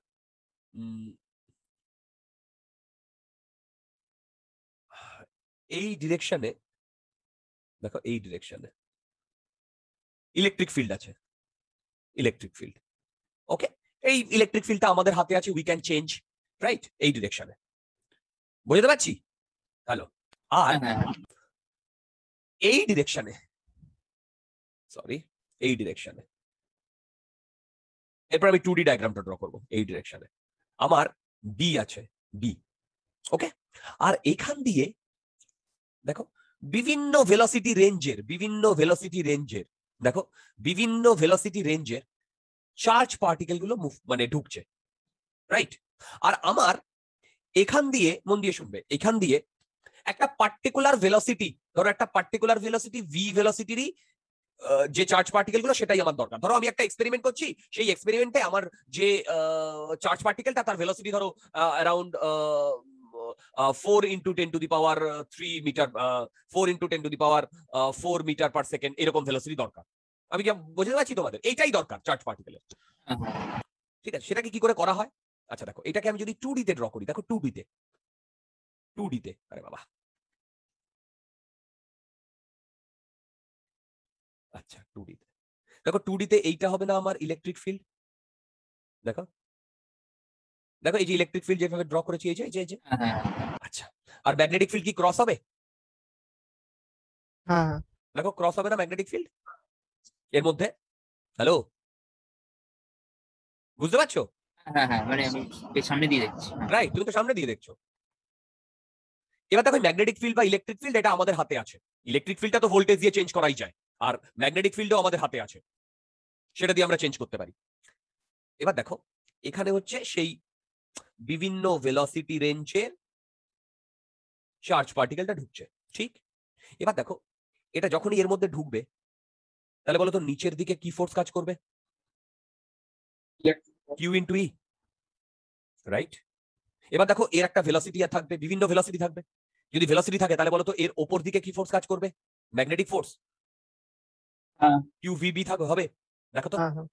S1: এই ডিরেকশনে, দেখো এই ডিরেকশনে ইলেকট্রিক ফিল্ড আছে, ইলেকট্রিক ফিল্ড, ওকে। এই ইলেকট্রিক ফিল্ডটা আমাদের হাতে আছে, উই ক্যান চেঞ্জ, রাইট, এই ডিরেকশনে। বুঝতে পারছি? হ্যালো। আর এই ডিরেকশনে, সরি, এই ডিরেকশনে, এরপর আমি 2D ডায়াগ্রামটা ড্র করবো। এই ডিরেকশনে আমার বি আছে, বি, ওকে। আর এখান দিয়ে দেখো বিভিন্ন ভেলোসিটি রেঞ্জের দেখো বিভিন্ন ভেলোসিটি রেঞ্জের চার্জ পার্টিকেল গুলো মানে ঢুকছে, রাইট। আর আমার এখান দিয়ে, মন দিয়ে শুনবে, এখান দিয়ে একটা পার্টিকুলার ভেলোসিটি, ধরো একটা পার্টিকুলার ভেলোসিটি ভি ভেলোসিটিরই যে চার্জ পার্টিকেল গুলো সেটাই আমার দরকার। ধরো আমি একটা এক্সপেরিমেন্ট করছি, সেই এক্সপেরিমেন্টে আমার যে চার্জ পার্টিকেলটা তার ভেলোসিটি ধরো around 4 × 10⁻³ metre, 4 × 10⁻⁴ metre per second, এরকম ভেলোসিটি দরকার। আমি কি বুঝতে পারছি তোমাদের? এইটাই দরকার চার্জ পার্টিকেলের, ঠিক আছে। সেটাকে কি করে করা হয়? আচ্ছা দেখো, এটাকে আমি যদি 2D তে ড্র করি, দেখো 2D তে, আরে বাবা, আচ্ছা 2D তে দেখো, 2D তে এইটা হবে না আমার ইলেকট্রিক ফিল্ড, দেখো দেখো এই যে ইলেকট্রিক ফিল্ড যেভাবে ড্র করেছি, এই যে আচ্ছা। আর ম্যাগনেটিক ফিল্ড কি ক্রস হবে?
S4: হ্যাঁ,
S1: দেখো ক্রস হবে না ম্যাগনেটিক ফিল্ড এর মধ্যে? হ্যালো, বুঝতে পারছো?
S3: মানে আমি সামনে দিয়ে দেখছি।
S1: রাইট, তুমি তো সামনে দিয়ে দেখছো। এবার দেখো ম্যাগনেটিক ফিল্ড বা ইলেকট্রিক ফিল্ড এটা আমাদের হাতে আছে। ইলেকট্রিক ফিল্ডটা তো ভোল্টেজ দিয়ে চেঞ্জ করাই যায়, আর ম্যাগনেটিক ফিল্ডও আমাদের হাতে আছে, সেটা দিয়ে আমরা চেঞ্জ করতে পারি। এবার দেখো এখানে হচ্ছে সেই বিভিন্ন ভেলোসিটি রেঞ্জের চার্জ পার্টিকেলটা ঢুকছে, ঠিক। এবার দেখো এটা যখনই এর মধ্যে ঢুকবে, তাহলে বলো তো নিচের দিকে কি ফোর্স কাজ করবে? Q × E, right. এবার দেখো এর একটা ভেলোসিটি থাকবে, বিভিন্ন ভেলোসিটি থাকবে। যদি ভেলোসিটি থাকে তাহলে বলো তো এর ওপর দিকে কি ফোর্স কাজ করবে? ম্যাগনেটিক ফোর্স, QVB হবে, দেখো তো,
S4: হ্যাঁ, হ্যাঁ।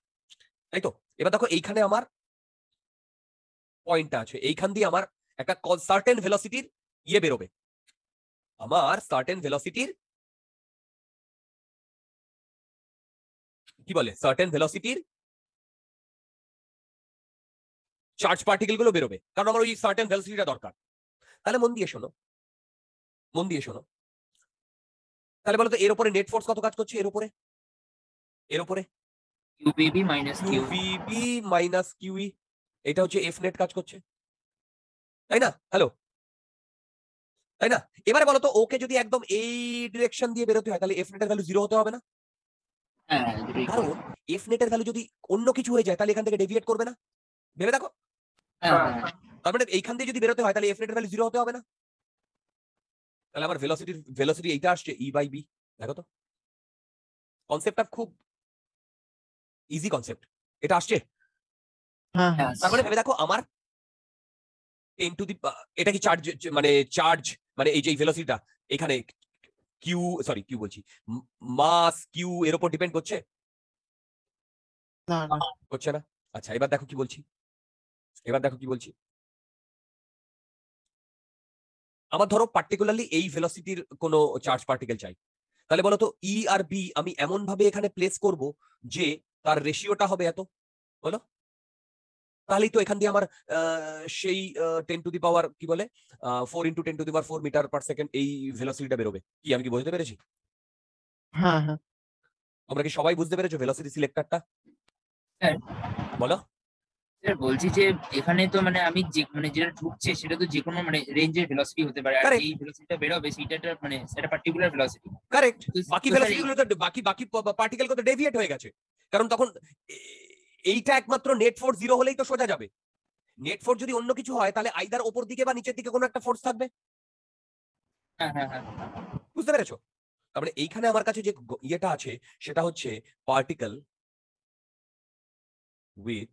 S1: তাই তো। এবার দেখো এইখানে আমার পয়েন্টটা আছে, এইখান দিয়ে আমার একটা সার্টেন ভেলোসিটির ইয়ে বেরোবে, আমার সার্টেন ভেলোসিটির কি বলে, সার্টেন ভেলোসিটির চার্জ পার্টিকেল গুলো বেরোবে, কারণ আমার ওই সার্টেন ভেলোসিটিটা দরকার। তাহলে মন দিয়ে শোনো, তাহলে বলো তো এর উপরে নেট ফোর্স কত কাজ করছে? এর উপরে
S3: QVB minus
S1: QVB minus QE, এটা হচ্ছে F নেট কাজ করছে, তাই না? হ্যালো, তাই না? এবারে বলো তো ওকে যদি একদম এই ডিরেকশন দিয়ে বেরোতে হয়, তাহলে F নেটের ভ্যালু 0 হতে হবে না? কারণ F নেটের ভ্যালু যদি অন্য কিছু হয়ে যায়, তাহলে এখান থেকে ডেভিয়েট করবে না, ভেবে দেখো। তার মানে এইখান দিয়ে যদি বেরোতে হয়, তাহলে F নেটের ভ্যালু 0 হতে হবে না? তাহলে আমার ভেলোসিটি এইটা আসছে E/B, দেখো তো। কনসেপ্টটা খুব ইজি কনসেপ্ট, এটা আসছে।
S4: হ্যাঁ, হ্যাঁ।
S1: তার মানে ভেবে দেখো আমার 10 টু দি, এটা কি চার্জ, মানে এই যে ভেলোসিটিটা এখানে কিউ বলছি, মাস কিউ এর উপর ডিপেন্ড করছে?
S4: না, না।
S1: করছে না। আচ্ছা এবার দেখো কি বলছি, আমার ধরো পার্টিকুলারলি এই ভেলোসিটির কোনো চার্জ পার্টিকেল চাই, তাহলে বলো তো ই আর বি আমি এমন ভাবে এখানে প্লেস করব যে তার রেশিওটা হবে এত, বলো। তাহলেই তো এখান দিয়ে আমার সেই 10⁻, কি বলে, 4 × 10⁻4 মিটার/সেকেন্ড এই ভেলোসিটিটা বেরোবে। কি আমি কি বুঝতে পেরেছি?
S4: হ্যাঁ হ্যাঁ
S1: তোমরা কি সবাই বুঝতে পেরেছো ভেলোসিটি সিলেক্টরটা?
S3: হ্যাঁ।
S1: বলো।
S3: স্যার বলছি যে এখানে তো মানে আমি যে মানে যেটা ঢুকছে সেটা তো যে কোনো মানে রেঞ্জের ভেলোসিটি হতে পারে, আর
S1: Correct.
S3: এই ভেলোসিটিটা বেরোবে সেটা একটা মানে সেটা পার্টিকুলার ভেলোসিটি।
S1: কারেক্ট।
S3: তো
S1: বাকি
S3: স্যার
S1: ভেলোসিটি গুলো তো বাকি পার্টিকেল তো ডেভিয়েট হয়ে গেছে, কারণ তখন এইটা একমাত্র নেট ফোর্স 0 হলেই তো সোজা যাবে। নেট ফোর্স যদি অন্য কিছু হয় তাহলে আইদার ওপর দিকে বা নিচের দিকে কোনো একটা ফোর্স থাকবে।
S3: হ্যাঁ হ্যাঁ হ্যাঁ
S1: বুঝতে পেরেছো? তারপরে এইখানে আমার কাছে যে ইয়েটা আছে সেটা হচ্ছে পার্টিকেল উইথ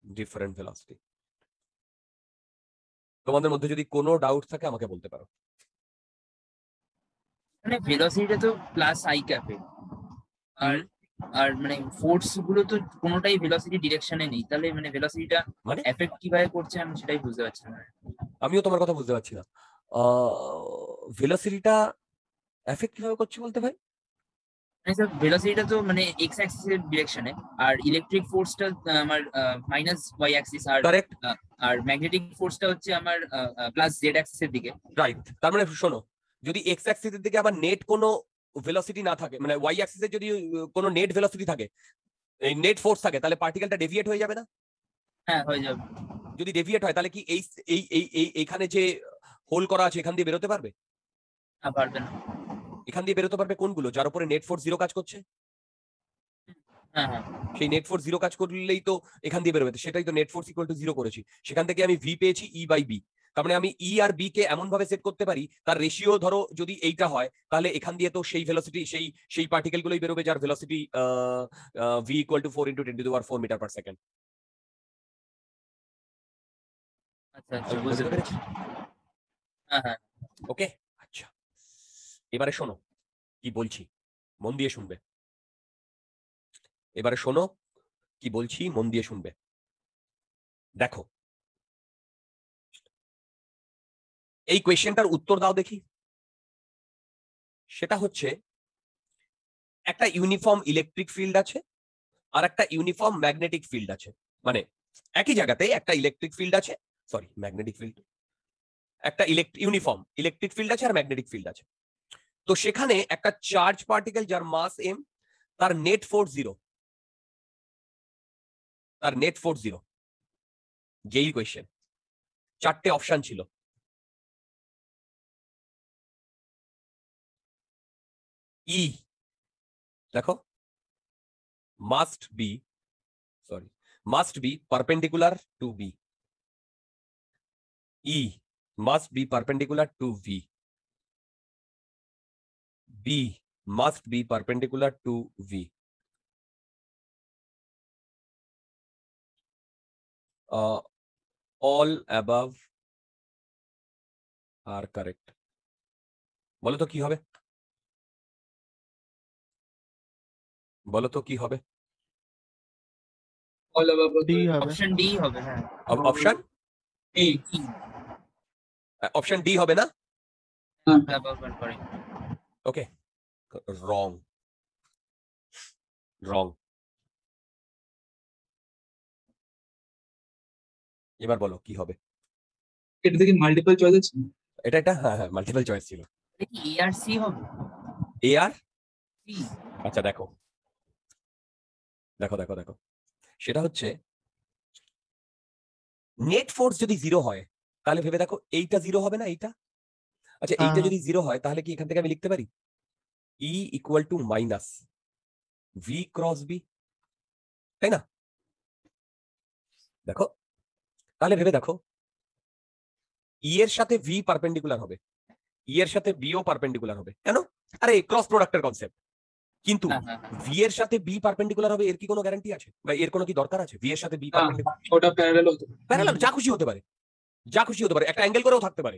S1: ডিফারেন্ট ভেলোসিটি। তোমাদের মধ্যে যদি কোনো ডাউট থাকে আমাকে বলতে পারো।
S3: মানে ভেলোসিটিটা তো প্লাস আই ক্যাপে, আর আর মানে ফোর্স গুলো তো কোনোটাই ভেলোসিটি ডিরেকশনে নেই, তাহলে মানে ভেলোসিটিটা
S1: মানে
S3: এফেক্ট কিভাবে করছে আমি সেটাই বুঝতে পারছি না।
S1: আমিও তোমার কথা বুঝতে পারছি না। ভেলোসিটিটা এফেক্ট কিভাবে করছে বলতে ভাই?
S3: মানে স্যার ভেলোসিটিটা তো মানে এক্স অ্যাক্সিস এর ডিরেকশনে, আর ইলেকট্রিক ফোর্সটা আমার মাইনাস ওয়াই অ্যাক্সিস, আর
S1: কারেক্ট।
S3: আর ম্যাগনেটিক ফোর্সটা হচ্ছে আমার প্লাস জেড অ্যাক্সিস এর দিকে।
S1: রাইট। তার মানে শোনো, যদি এক্স অ্যাক্সিসের দিকে আবার নেট কোনো ভেলোসিটি না থাকে, মানে ওয়াই অ্যাক্সিসে যদি কোনো নেট ভেলোসিটি থাকে, এই নেট ফোর্স থাকে, তাহলে পার্টিকেলটা ডেভিয়েট হয়ে যাবে না?
S3: হ্যাঁ হয়ে যাবে।
S1: যদি ডেভিয়েট হয় তাহলে কি এই এই এই এই- এইখানে যে হোল করা আছে এখান দিয়ে বেরোতে পারবে?
S3: হ্যাঁ পারবে না।
S1: এখান দিয়ে বেরোতে পারবে কোনগুলো? যার উপরে নেট ফোর্স 0 কাজ করছে।
S3: হ্যাঁ হ্যাঁ
S1: সেই নেট ফোর্স 0 কাজ করলেই তো এখান দিয়ে বেরোবে। সেটাই তো নেট ফোর্স ইকুয়াল টু 0 করেছি। সেখান থেকে আমি ভি পেয়েছি E/B। তার মানে আমি ই আর বি কে এমন ভাবে সেট করতে পারি, তার রেশিও ধরো যদি এইটা হয়, তাহলে এখান দিয়ে তো সেই ভেলোসিটি সেই পার্টিকেল গুলোই বেরোবে যার velocity V equal to 4 × 10⁻4 metre per second.
S3: আচ্ছা আচ্ছা বুঝতে পেরেছি। হ্যাঁ হ্যাঁ
S1: ওকে। আচ্ছা, এবারে শোনো কি বলছি, মন দিয়ে শুনবে। এবারে শোনো কি বলছি, মন দিয়ে শুনবে। দেখো, এই কোয়েশ্চেনটার উত্তর দাও দেখি। সেটা হচ্ছে একটা ইউনিফর্ম ইলেকট্রিক ফিল্ড আছে আর একটা ইউনিফর্ম ম্যাগনেটিক ফিল্ড আছে। মানে একই জায়গাতে একটা ইলেকট্রিক ফিল্ড আছে, সরি ম্যাগনেটিক ফিল্ড, একটা ইউনিফর্ম ইলেকট্রিক ফিল্ড আছে আর ম্যাগনেটিক ফিল্ড আছে। তো সেখানে একটা চার্জ পার্টিকেল যার মাস m, তার নেট ফোর্স 0, তার নেট ফোর্স 0। যেই কোয়েশ্চেন, 4টে অপশন ছিল। ই, দেখো, must be perpendicular to B. E must be perpendicular to V. B must be perpendicular to V. All above are correct. বলো তো কি হবে? বলো তো কি হবে?
S2: অল অ্যাবাভ
S4: ডি হবে।
S3: অপশন ডি হবে। হ্যাঁ
S1: অপশন অপশন ডি হবে না?
S3: ব্যবহার করে।
S1: ওকে, রং রং। এবার বলো কি হবে?
S2: এটা থেকে মাল্টিপল চয়েস আছে।
S1: এটা হ্যাঁ হ্যাঁ মাল্টিপল চয়েস ছিল।
S3: এটা কি এ আর সি হবে?
S1: এ আর
S3: সি।
S1: আচ্ছা দেখো দেখো দেখো দেখো, সেটা হচ্ছে নেট ফোর্স যদি 0 হয় তাহলে ভেবে দেখো এইটা 0 হবে না, এইটা। আচ্ছা এইটা যদি 0 হয় তাহলে কি এখান থেকে আমি লিখতে পারি E equal to minus V cross B, তাই না? দেখো, তাহলে ভেবে দেখো, ই এর সাথে ভি পারপেন্ডিকুলার হবে, ই এর সাথে বি ও পারপেন্ডিকুলার হবে। কেন? আরে ক্রস প্রোডাক্টের কনসেপ্ট। কিন্তু
S3: হ্যাঁ হ্যাঁ
S1: ভি এর সাথে বি পারপেন্ডিকুলার হবে, এর কি কোনো গ্যারান্টি আছে বা এর কোনো কি দরকার আছে? ভি এর সাথে বি পারপেন্ডিকুলার,
S2: ওটা প্যারালাল হতে পারে।
S1: প্যারালাল, যা খুশি হতে পারে, যা খুশি হতে পারে, একটা অ্যাঙ্গেল করেও থাকতে পারে।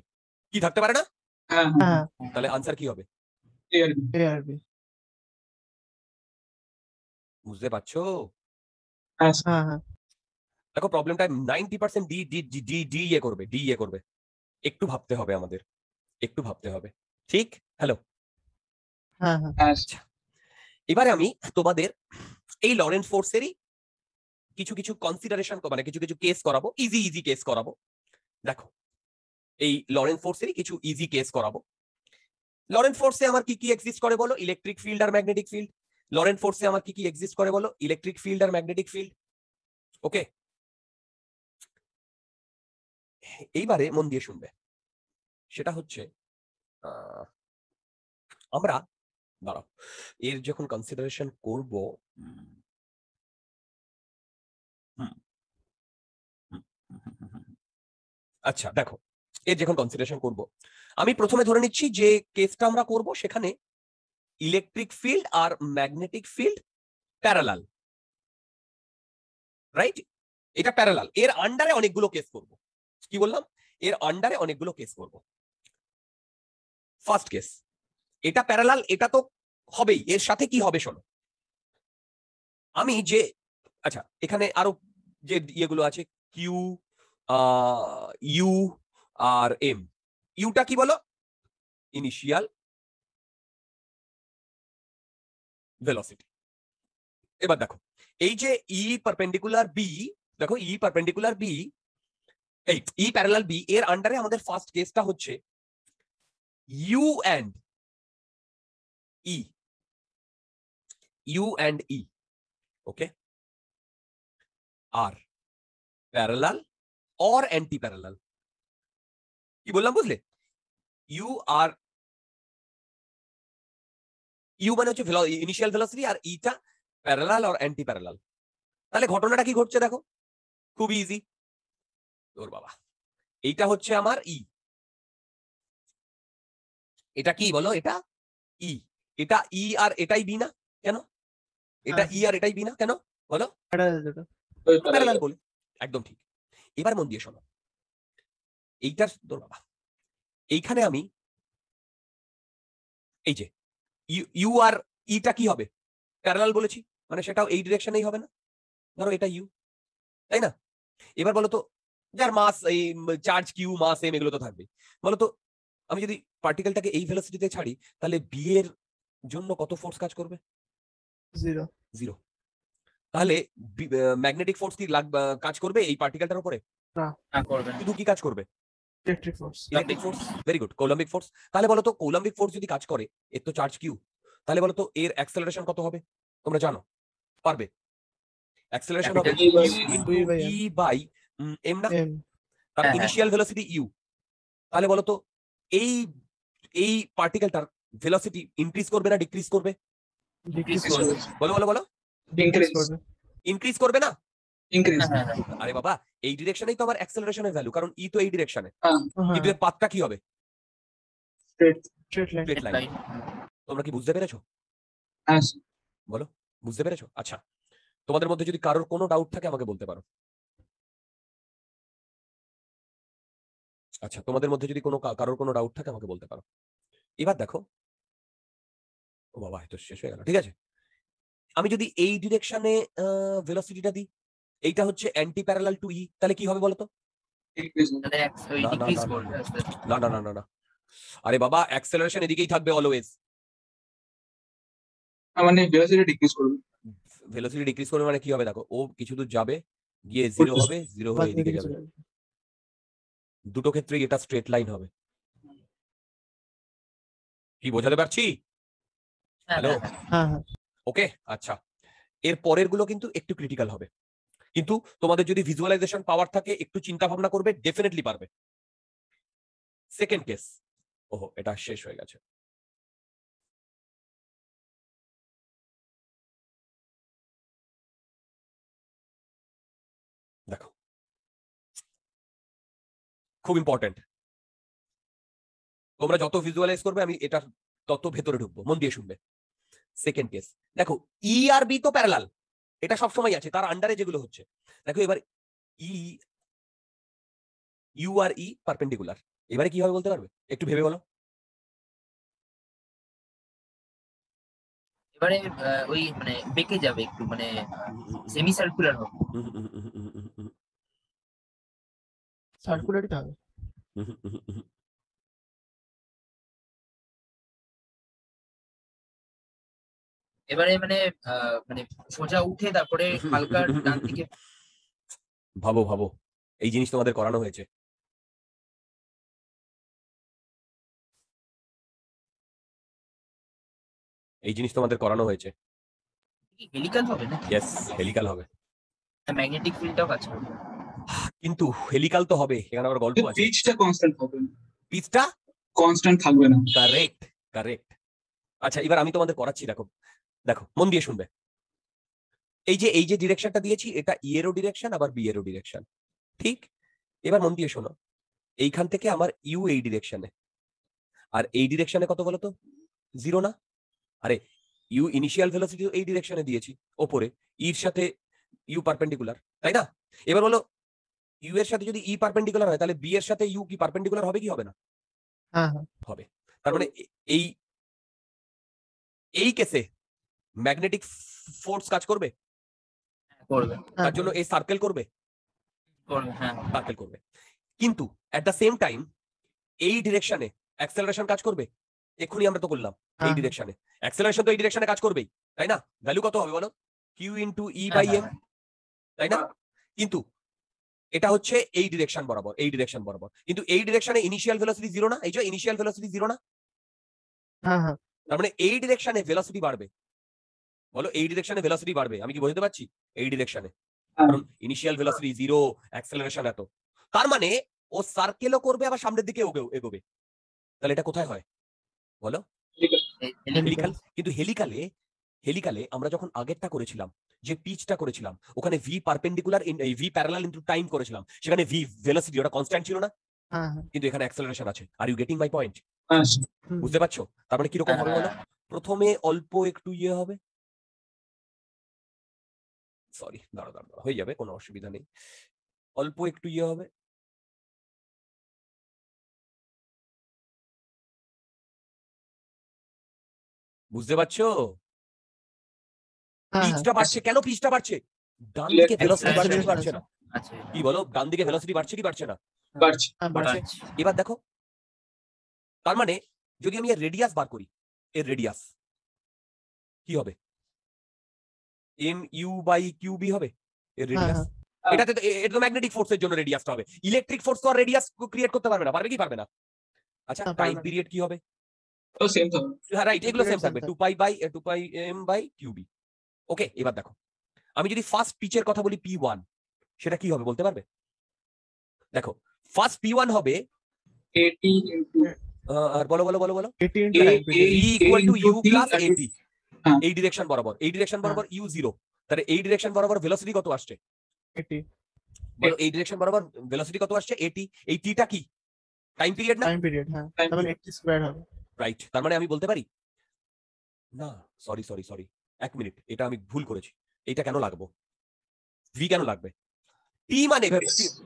S1: কি থাকতে পারে না?
S2: হ্যাঁ
S4: হ্যাঁ
S1: তাহলে আনসার কি হবে?
S2: এ আর বি।
S4: এ আর বি।
S1: বুঝতে পারছো?
S2: হ্যাঁ
S4: হ্যাঁ হ্যাঁ
S1: দেখো প্রবলেমটা 90% D D D D D A করবে, ডি এ করবে। একটু ভাবতে হবে আমাদের, একটু ভাবতে হবে। ঠিক? হ্যালো।
S4: হ্যাঁ হ্যাঁ
S2: হ্যাঁ
S1: আচ্ছা, এবারে আমি তোমাদের এই লরেন্স ফোর্সেরই কিছু কিছু কনসিডারেশন, মানে কিছু কিছু কেস করাবো, ইজি ইজি কেস করাবো। দেখো এই লরেন্স ফোর্সেরই কিছু ইজি কেস করাবো। লরেন্স ফোর্সে আমার কি কি এক্সিস্ট করে বলো? ইলেকট্রিক ফিল্ড আর ম্যাগনেটিক ফিল্ড। লরেন্স ফোর্সে আমার কি কি এক্সিস্ট করে বলো? ইলেকট্রিক ফিল্ড আর ম্যাগনেটিক ফিল্ড। ওকে, এইবারে মন দিয়ে শুনবে। সেটা হচ্ছে আমরা, দাঁড়াও, এর যখন কনসিডারেশন করব, আচ্ছা দেখো, এর যখন কনসিডারেশন করব, আমি প্রথমে ধরে নিচ্ছি যে কেসটা আমরা করব সেখানে ইলেকট্রিক ফিল্ড আর ম্যাগনেটিক ফিল্ড প্যারালাল, রাইট? এটা প্যারালাল। এর আন্ডারে অনেকগুলো কেস করব। কি বললাম? এর আন্ডারে অনেকগুলো কেস করব। ফার্স্ট কেস, এটা প্যারালাল, এটা তো হবেই। এর সাথে কি হবে শোনো, আমি যে, আচ্ছা এখানে আরো যে ইয়েগুলো আছে, কিউ, ইউ আর এম। ইউটা কি বলো? Initial velocity. এবার দেখো এই যে ই পারপেন্ডিকুলার বি, দেখো ই পারপেন্ডিকুলার বি, এই ই প্যারালাল বি, এর আন্ডারে আমাদের ফার্স্ট কেসটা হচ্ছে U and E, U and E, okay, আর প্যারালাল অর অ্যান্টি প্যারালাল। কি বললাম বুঝলে? ইউ আর, ইউ মানে হচ্ছে ইনিশিয়াল ভেলোসিটি, আর ইটা প্যারালাল আর অ্যান্টি প্যারালাল। তাহলে ঘটনাটা কি ঘটছে দেখো, খুব ইজি। তোর বাবা, এইটা হচ্ছে আমার ই, এটা কি বলো? এটা ই, এটা ই আর এটাই বি না কেন? এটা ই আর এটাই বি না কেন বলো?
S4: প্যারালাল দুটো।
S1: প্যারালাল বলে, একদম ঠিক। এবার মন দিয়ে শোনো, এইটার তোর বাবা, এইখানে আমি এই যে ইউ আর ইটা কি হবে? প্যারালাল বলেছি, মানে সেটাও এই ডিরেকশনেই হবে না? ধরো এটা ইউ, তাই না? এবার বলো তো, যার মাস এই চার্জ কিউ, মাস এম, এগুলো তো থাকবে। বলো তো, আমি যদি পার্টিকেলটাকে এই ভেলোসিটিতে ছাড়ি, তাহলে বি এর জন্য কত ফোর্স কাজ করবে?
S4: জিরো।
S1: জিরো। তাহলে ম্যাগনেটিক ফোর্স কি কাজ করবে এই পার্টিকেলটার উপরে?
S3: না করবে না।
S1: শুধু কি কাজ করবে?
S4: Electric force.
S1: Electric force. Very good, coulombic force. তাহলে বলো তো, কৌলম্বিক ফোর্স যদি কাজ করে, এর তো চার্জ কিউ, তাহলে বলো তো এর অ্যাক্সেলারেশন কত হবে? তোমরা জানো, পারবে? অ্যাক্সেলারেশন হবে
S3: Capital
S1: U into
S4: E by M.
S1: E by M না?
S4: এম।
S1: তার
S3: হ্যাঁ,
S1: ইনিশিয়াল ভেলোসিটি ইউ। তাহলে বলো তো এই এই পার্টিকেলটার ভেলোসিটি ইনক্রিজ করবে না ডিক্রিজ করবে?
S4: ডিক্রিজ
S3: করবে।
S4: করবে।
S1: বলো বলো বলো।
S4: Decrease
S2: Increase.
S4: করবে।
S1: ইনক্রিজ করবে না?
S2: ইনক্রিজ।
S3: হ্যাঁ, হ্যাঁ,
S1: আরে বাবা, এই ডিরেকশনেই তো আমার অ্যাক্সেলারেশনের ভ্যালু, কারণ ই তো এই ডিরেকশনে,
S2: হ্যাঁ
S1: কিন্তু
S4: হ্যাঁ
S1: এর পাথটা কি হবে?
S2: Straight.
S4: Straight line.
S1: Straight line.
S3: right.
S1: তোমরা কি বুঝতে পেরেছো?
S2: হ্যাঁ
S1: বলো, বুঝতে পেরেছো? আচ্ছা, তোমাদের মধ্যে যদি কারোর কোনো ডাউট থাকে আমাকে বলতে পারো। আচ্ছা, তোমাদের মধ্যে যদি কারোর কোনো ডাউট থাকে আমাকে বলতে পারো। এবার দেখো, ও বাবা, এত শেষ হয়ে গেল। ঠিক আছে, আমি যদি এই ডিরেকশনে ভেলোসিটিটা দিই, এইটা হচ্ছে অ্যান্টি প্যারালাল টু ই, তাহলে কি হবে বলো তো?
S2: ইনক্রিজ।
S3: তাহলে ওই
S1: না, না,
S3: ডিক্রিজ
S1: না, না,
S3: করবে আস্তে আস্তে।
S1: না না না না না, আরে বাবা, অ্যাক্সেলারেশন এদিকেই থাকবে অলওয়েজ।
S2: মানে ভেলোসিটি ডিক্রিজ করবে।
S1: ভেলোসিটি ডিক্রিজ করবে মানে কি হবে দেখো, ও কিছু দূর যাবে, গিয়ে জিরো হবে, জিরো হয়ে
S4: বাদ
S1: এদিকে
S4: দিকে
S1: যাবে।
S4: চলে যাবে।
S1: দুটো ক্ষেত্রেই এটা স্ট্রেট লাইন হবে। কি বোঝাতে পারছি?
S3: হ্যাঁ,
S1: হ্যালো,
S3: হ্যাঁ,
S4: হ্যাঁ হ্যাঁ।
S1: ওকে। আচ্ছা, এর পরের গুলো কিন্তু একটু ক্রিটিক্যাল হবে, কিন্তু তোমাদের যদি ভিজুয়ালাইজেশন পাওয়ার থাকে, একটু চিন্তা ভাবনা করবে, ডেফিনেটলি পারবে। সেকেন্ড কেস, ওহো এটা শেষ হয়ে গেছে। দেখো, খুব ইম্পর্টেন্ট। তোমরা যত ভিজুয়ালাইজ করবে আমি এটা তত ভেতরে ঢুকবো, মন দিয়ে শুনবে। সেকেন্ড কেস, দেখো ই আর বি তো প্যারালাল, এটা সবসময় আছে, তার আন্ডারে যেগুলো হচ্ছে। দেখো এবার ই, ইউ আর ই পারপেন্ডিকুলার, এবারে কি হবে বলতে পারবে? একটু ভেবে বলো।
S3: এবারে ওই মানে বেঁকে যাবে একটু, মানে সেমি সার্কুলার হবে।
S4: সার্কুলারই তো হবে।
S3: এবারে মানে মানে সোজা উঠে তারপরে হালকা ডান দিকে
S1: ভাবো ভাবো, এই জিনিস তোমাদের করানো হয়েছে। এই জিনিস তোমাদের করানো হয়েছে।
S3: হেলিক্যাল হবে না,
S1: ইয়েস, হেলিক্যাল হবে।
S3: ম্যাগনেটিক ফিল্ডটাও কাজ করবে।
S1: কিন্তু হেলিক্যাল তো হবে, এখানে আবার গল্প আছে।
S2: পিচটা কনস্ট্যান্ট হবে না,
S1: পিচটা
S2: কনস্ট্যান্ট থাকবে না।
S1: Correct, correct. আচ্ছা, এবার আমি তোমাদের করাচ্ছি, দেখো দেখো, মন দিয়ে শুনবে। এই যে ডিরেকশনটা দিয়েছি, এটা ই এরও ডিরেকশন, আবার বি এরও ডিরেকশন, ঠিক? এবার মন দিয়ে শোনো, এইখান থেকে আমার ইউ এই ডিরেকশনে, আর এই ডিরেকশনে কত বলো তো? 0 না? আরে ইউ ইনিশিয়াল ভেলোসিটি এই ডিরেকশনে দিয়েছি ওপরে, ইর সাথে ইউ পারপেন্ডিকুলার, তাই না? এবার বলো, ইউ এর সাথে যদি ই পারপেন্ডিকুলার হয়, তাহলে বি এর সাথে ইউ কি পারপেন্ডিকুলার হবে কি হবে না?
S4: হ্যাঁ হ্যাঁ
S1: হবে। তার মানে এই এই কেসে ম্যাগনেটিক ফোর্স কাজ করবে,
S3: করবে
S1: তার জন্য এই সার্কেল করবে,
S3: করবে হ্যাঁ।
S1: সার্কেল করবে। কিন্তু এট দ্য সেম টাইম এই ডিরেকশনে অ্যাক্সেলারেশন কাজ করবে। এক্ষুনি আমরা তো বললাম এই ডিরেকশনে অ্যাক্সেলারেশন তো এই ডিরেকশনে কাজ করবেই, তাই না? ভ্যালু কত হবে বলো? Q into E by M, তাই না? কিন্তু এটা হচ্ছে এই ডিরেকশন বরাবর, এই ডিরেকশন বরাবর। কিন্তু এই ডিরেকশনে ইনিশিয়াল ভেলোসিটি 0 না? এই যে ইনিশিয়াল ভেলোসিটি 0 না?
S4: হ্যাঁ হ্যাঁ
S1: তার মানে এই ডিরেকশনে ভেলোসিটি বাড়বে। বলো, এই ডিরেকশনে ভেলোসিটি বাড়বে। আমি কি বোঝাতে পারছি? এই ডিরেকশনে, কারণ ইনিশিয়াল ভেলোসিটি 0, অ্যাক্সেলারেশন এত। তার মানে ও সার্কেলও করবে, আবার সামনের দিকে এগোবে। তাহলে এটা কোথায় হয় বলো? হেলিক্যাল। কিন্তু হেলিক্যালে আমরা যখন আগেরটা করেছিলাম, যে পিচটা করেছিলাম, ওখানে V perpendicular V parallel into time করেছিলাম, সেখানে ভি ভেলোসিটি ওটা কনস্ট্যান্ট ছিল না?
S4: হ্যাঁ হ্যাঁ
S1: কিন্তু এখানে অ্যাক্সেলারেশন আছে। Are you getting my point?
S4: হুম।
S1: বুঝতে পারছো? তার মানে কিরকম হবে বলো? প্রথমে অল্প একটু ইয়ে হবে, সরি দাঁড়া দাঁড়া হয়ে যাবে, কোনো অসুবিধা নেই। অল্প একটু ইয়ে হবে, বুঝতে পারছো?
S4: হ্যাঁ হ্যাঁ
S1: পিচটা বাড়ছে, কেন পিচটা বাড়ছে? ডান দিকে ভেলোসিটি বাড়ছে কি বাড়ছে না?
S3: আচ্ছা
S1: কি বলো, ডান দিকে ভেলোসিটি বাড়ছে কি বাড়ছে না?
S2: বাড়ছে।
S4: হ্যাঁ
S1: বাড়ছে।
S4: বাড়ছে।
S1: এবার দেখো, তার মানে যদি আমি এর রেডিয়াস বার করি, এর রেডিয়াস কি হবে? M U by Q B হবে এর
S4: হ্যাঁ
S1: রেডিয়াস।
S4: হ্যাঁ
S1: এটা তো ম্যাগনেটিক ফোর্সের জন্য রেডিয়াসটা হবে। ইলেকট্রিক ফোর্স তো আর রেডিয়াস ক্রিয়েট করতে পারবে না, পারবে কি পারবে না? আচ্ছা,
S4: হ্যাঁ,
S1: টাইম
S4: পারবে।
S1: পিরিয়ড কি হবে?
S2: তো সেম থাকবে।
S1: হ্যাঁ রাইট, এগুলো সেম
S4: Period
S1: থাকবে,
S4: same
S1: 2 pi M by q B. Okay, এবার দেখো, আমি যদি ফার্স্ট পিচের কথা বলি P1, সেটা কি হবে বলতে পারবে? দেখো, ফার্স্ট P1 হবে,
S2: 80 ইনটু
S1: আর বলো বলো বলো বলো,
S4: 80 into
S2: A,
S4: time period.
S1: V equal to u
S2: T
S1: plus
S2: আর
S1: এটি।
S2: হ্যাঁ।
S1: এই ডিরেকশন বরাবর, এই ডিরেকশন বরাবর ইউ 0, তাহলে এই ডিরেকশন বরাবর ভেলোসিটি কত আসছে
S4: 80
S1: বলো? এই ডিরেকশন বরাবর ভেলোসিটি কত আসছে? 80। এই টিটা কি টাইম পিরিয়ড না?
S4: টাইম পিরিয়ড, হ্যাঁ
S2: Time
S4: তাহলে 80 স্কয়ার হবে।
S1: রাইট। তার মানে আমি বলতে পারি না, সরি সরি সরি, এক মিনিট, এটা আমি ভুল করেছি। এইটা কেন লাগবো? ভি কেন লাগবে? পি মানে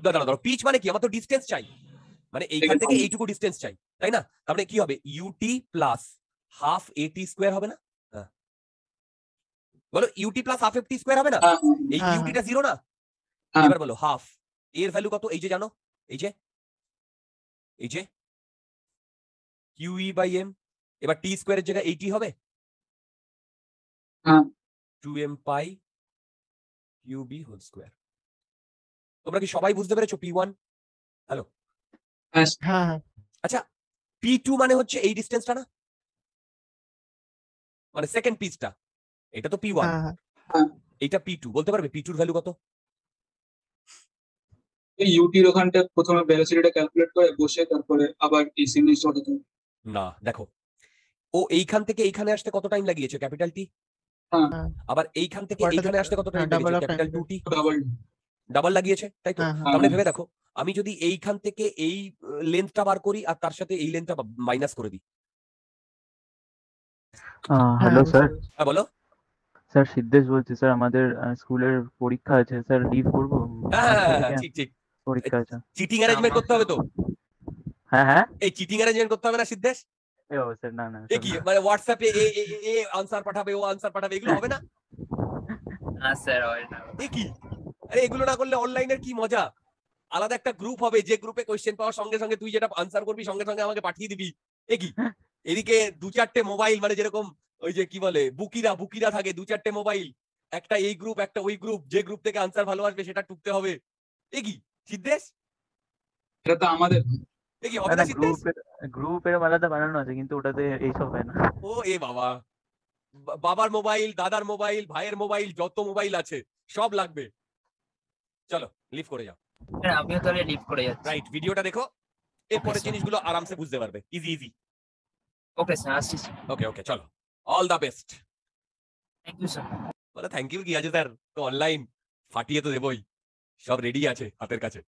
S1: দাঁড়া দাঁড়া, পিচ মানে কি? আমার তো ডিসটেন্স চাই, মানে এইখান থেকে এইটুকু ডিসটেন্স চাই, তাই না? তার মানে কি হবে? UT plus half AT square হবে না? হ্যাঁ বলো, UT plus half FT square হবে না? এই
S4: হ্যাঁ,
S1: ইউটিটা 0 না?
S2: হ্যাঁ।
S1: এবার বলো হাফ এর ভ্যালু কত? এই যে জানো, এই যে কিউই বাই এম। এবার টি স্কোয়ারের জায়গায় এইটি হবে,
S2: হ্যাঁ।
S1: 2m পাই কিউবি হোল স্কোয়ার। তোমরা কি সবাই বুঝতে পেরেছো P1? হ্যালো,
S4: হ্যাঁ হ্যাঁ
S1: আচ্ছা, P2 মানে হচ্ছে এই ডিসটেন্সটা না, মানে সেকেন্ড পিচটা, এটা তো P1,
S4: হ্যাঁ হ্যাঁ
S1: এইটা P2, বলতে পারবে P2 এর ভ্যালু কত?
S2: এই ইউটির ওখানটা প্রথমে ভেলোসিটিটা ক্যালকুলেট করে বসে তারপরে আবার এই সিগনেচার হতে হবে।
S1: না, দেখো, ও এইখান থেকে এইখানে আসতে কত টাইম লাগিয়েছে? Capital T.
S2: হ্যাঁ।
S1: আবার এইখান থেকে
S4: ওটা
S1: এইখানে আসতে কত টাইম
S4: double
S1: লাগিয়েছে?
S4: of
S1: capital
S4: time
S1: 2t।
S2: Double.
S1: Double লাগিয়েছে, তাই তো?
S4: হ্যাঁ হ্যাঁ
S1: তার মানে ভেবে দেখো, আমি যদি এইখান থেকে এই লেন্থটা বার করি আর তার সাথে এই লেন্থটা মাইনাস করে দিই,
S6: হ্যালো
S4: হ্যাঁ,
S6: স্যার,
S1: হ্যাঁ বলো।
S6: স্যার সিদ্ধেশ বলছি স্যার, আমাদের স্কুলের পরীক্ষা আছে স্যার, লিভ করবো?
S1: হ্যাঁ ঠিক ঠিক,
S6: পরীক্ষা আছে।
S1: চিটিং অ্যারেঞ্জমেন্ট করতে হবে তো।
S6: হ্যাঁ হ্যাঁ,
S1: এই চিটিং অ্যারেঞ্জমেন্ট করতে হবে না সিদ্ধেশ?
S6: এ বাবা স্যার, না না
S1: এ কি মানে হোয়াটসঅ্যাপে এ আনসার পাঠাবে, ও আনসার পাঠাবে, এগুলো হবে না?
S3: না স্যার হয় না।
S1: এ কি, আরে এগুলো না করলে অনলাইনের কি মজা? আলাদা একটা গ্রুপ হবে, যে গ্রুপে কোয়েশ্চেন পাওয়ার সঙ্গে সঙ্গে তুই যেটা আনসার করবি সঙ্গে সঙ্গে আমাকে পাঠিয়ে দিবি। এ কি এদিকে 2-4টে মোবাইল, মানে যেরকম ওই যে কি বলে বুকিরা থাকে 2-4টে মোবাইল, একটা এই গ্রুপ একটা ওই গ্রুপ, যে গ্রুপ থেকে আনসার ভালো আসবে সেটা টুকতে হবে। এ কি সিদ্ধেশ,
S2: এটা তো আমাদের
S1: এ কি
S6: না
S1: হবে
S6: না
S1: না সিদ্ধেশ?
S6: গ্রুপ এরকম আলাদা বানানো আছে, কিন্তু ওটাতে এইসব হয় না।
S1: ও এ বাবা, বাবার মোবাইল, দাদার মোবাইল, ভাইয়ের মোবাইল, যত মোবাইল আছে সব লাগবে। চলো লিভ করে যাও।
S3: হ্যাঁ, আমিও তাহলে লিভ করে যাচ্ছি।
S1: রাইট, ভিডিওটা দেখো, এরপরে
S3: sir.
S1: জিনিসগুলো আরামসে বুঝতে পারবে, ইজি।
S3: ওকে স্যার, আসছি।
S1: ওকে চলো, all the best.
S3: Thank you sir.
S1: বলে থ্যাংক ইউ কি আছে স্যার, তো অনলাইন ফাটিয়ে তো দেবই, সব রেডি আছে হাতের কাছে।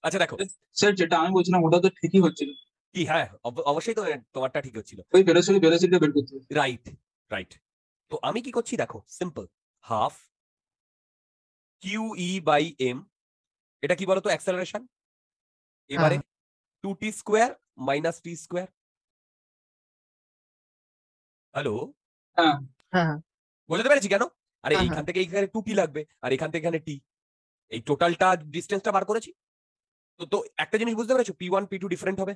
S1: আচ্ছা দেখো
S2: স্যার যেটা আমি বলছিলাম ওটা তো ঠিকই হচ্ছিল,
S1: কি, হ্যাঁ অবশ্যই তো তোমারটা ঠিক হচ্ছিল।
S2: ওই ভেলোসিটি বের করতে হবে।
S1: রাইট, তো আমি কি করছি দেখো, সিম্পল, হাফ QE/m, এটা কি বলতো, অ্যাক্সেলারেশন। এবারে 2t² - t²। হ্যালো,
S2: হ্যাঁ
S4: হ্যাঁ
S1: বুঝতে পেরেছি কেন? আরে
S4: হ্যাঁ,
S1: এইখান থেকে এইখানে 2t লাগবে, আর এখান থেকে এখানে t, এই টোটালটা ডিসটেন্সটা বার করেছি। তো একটা জিনিস বুঝতে পেরেছো, P1 P2 ডিফারেন্ট হবে।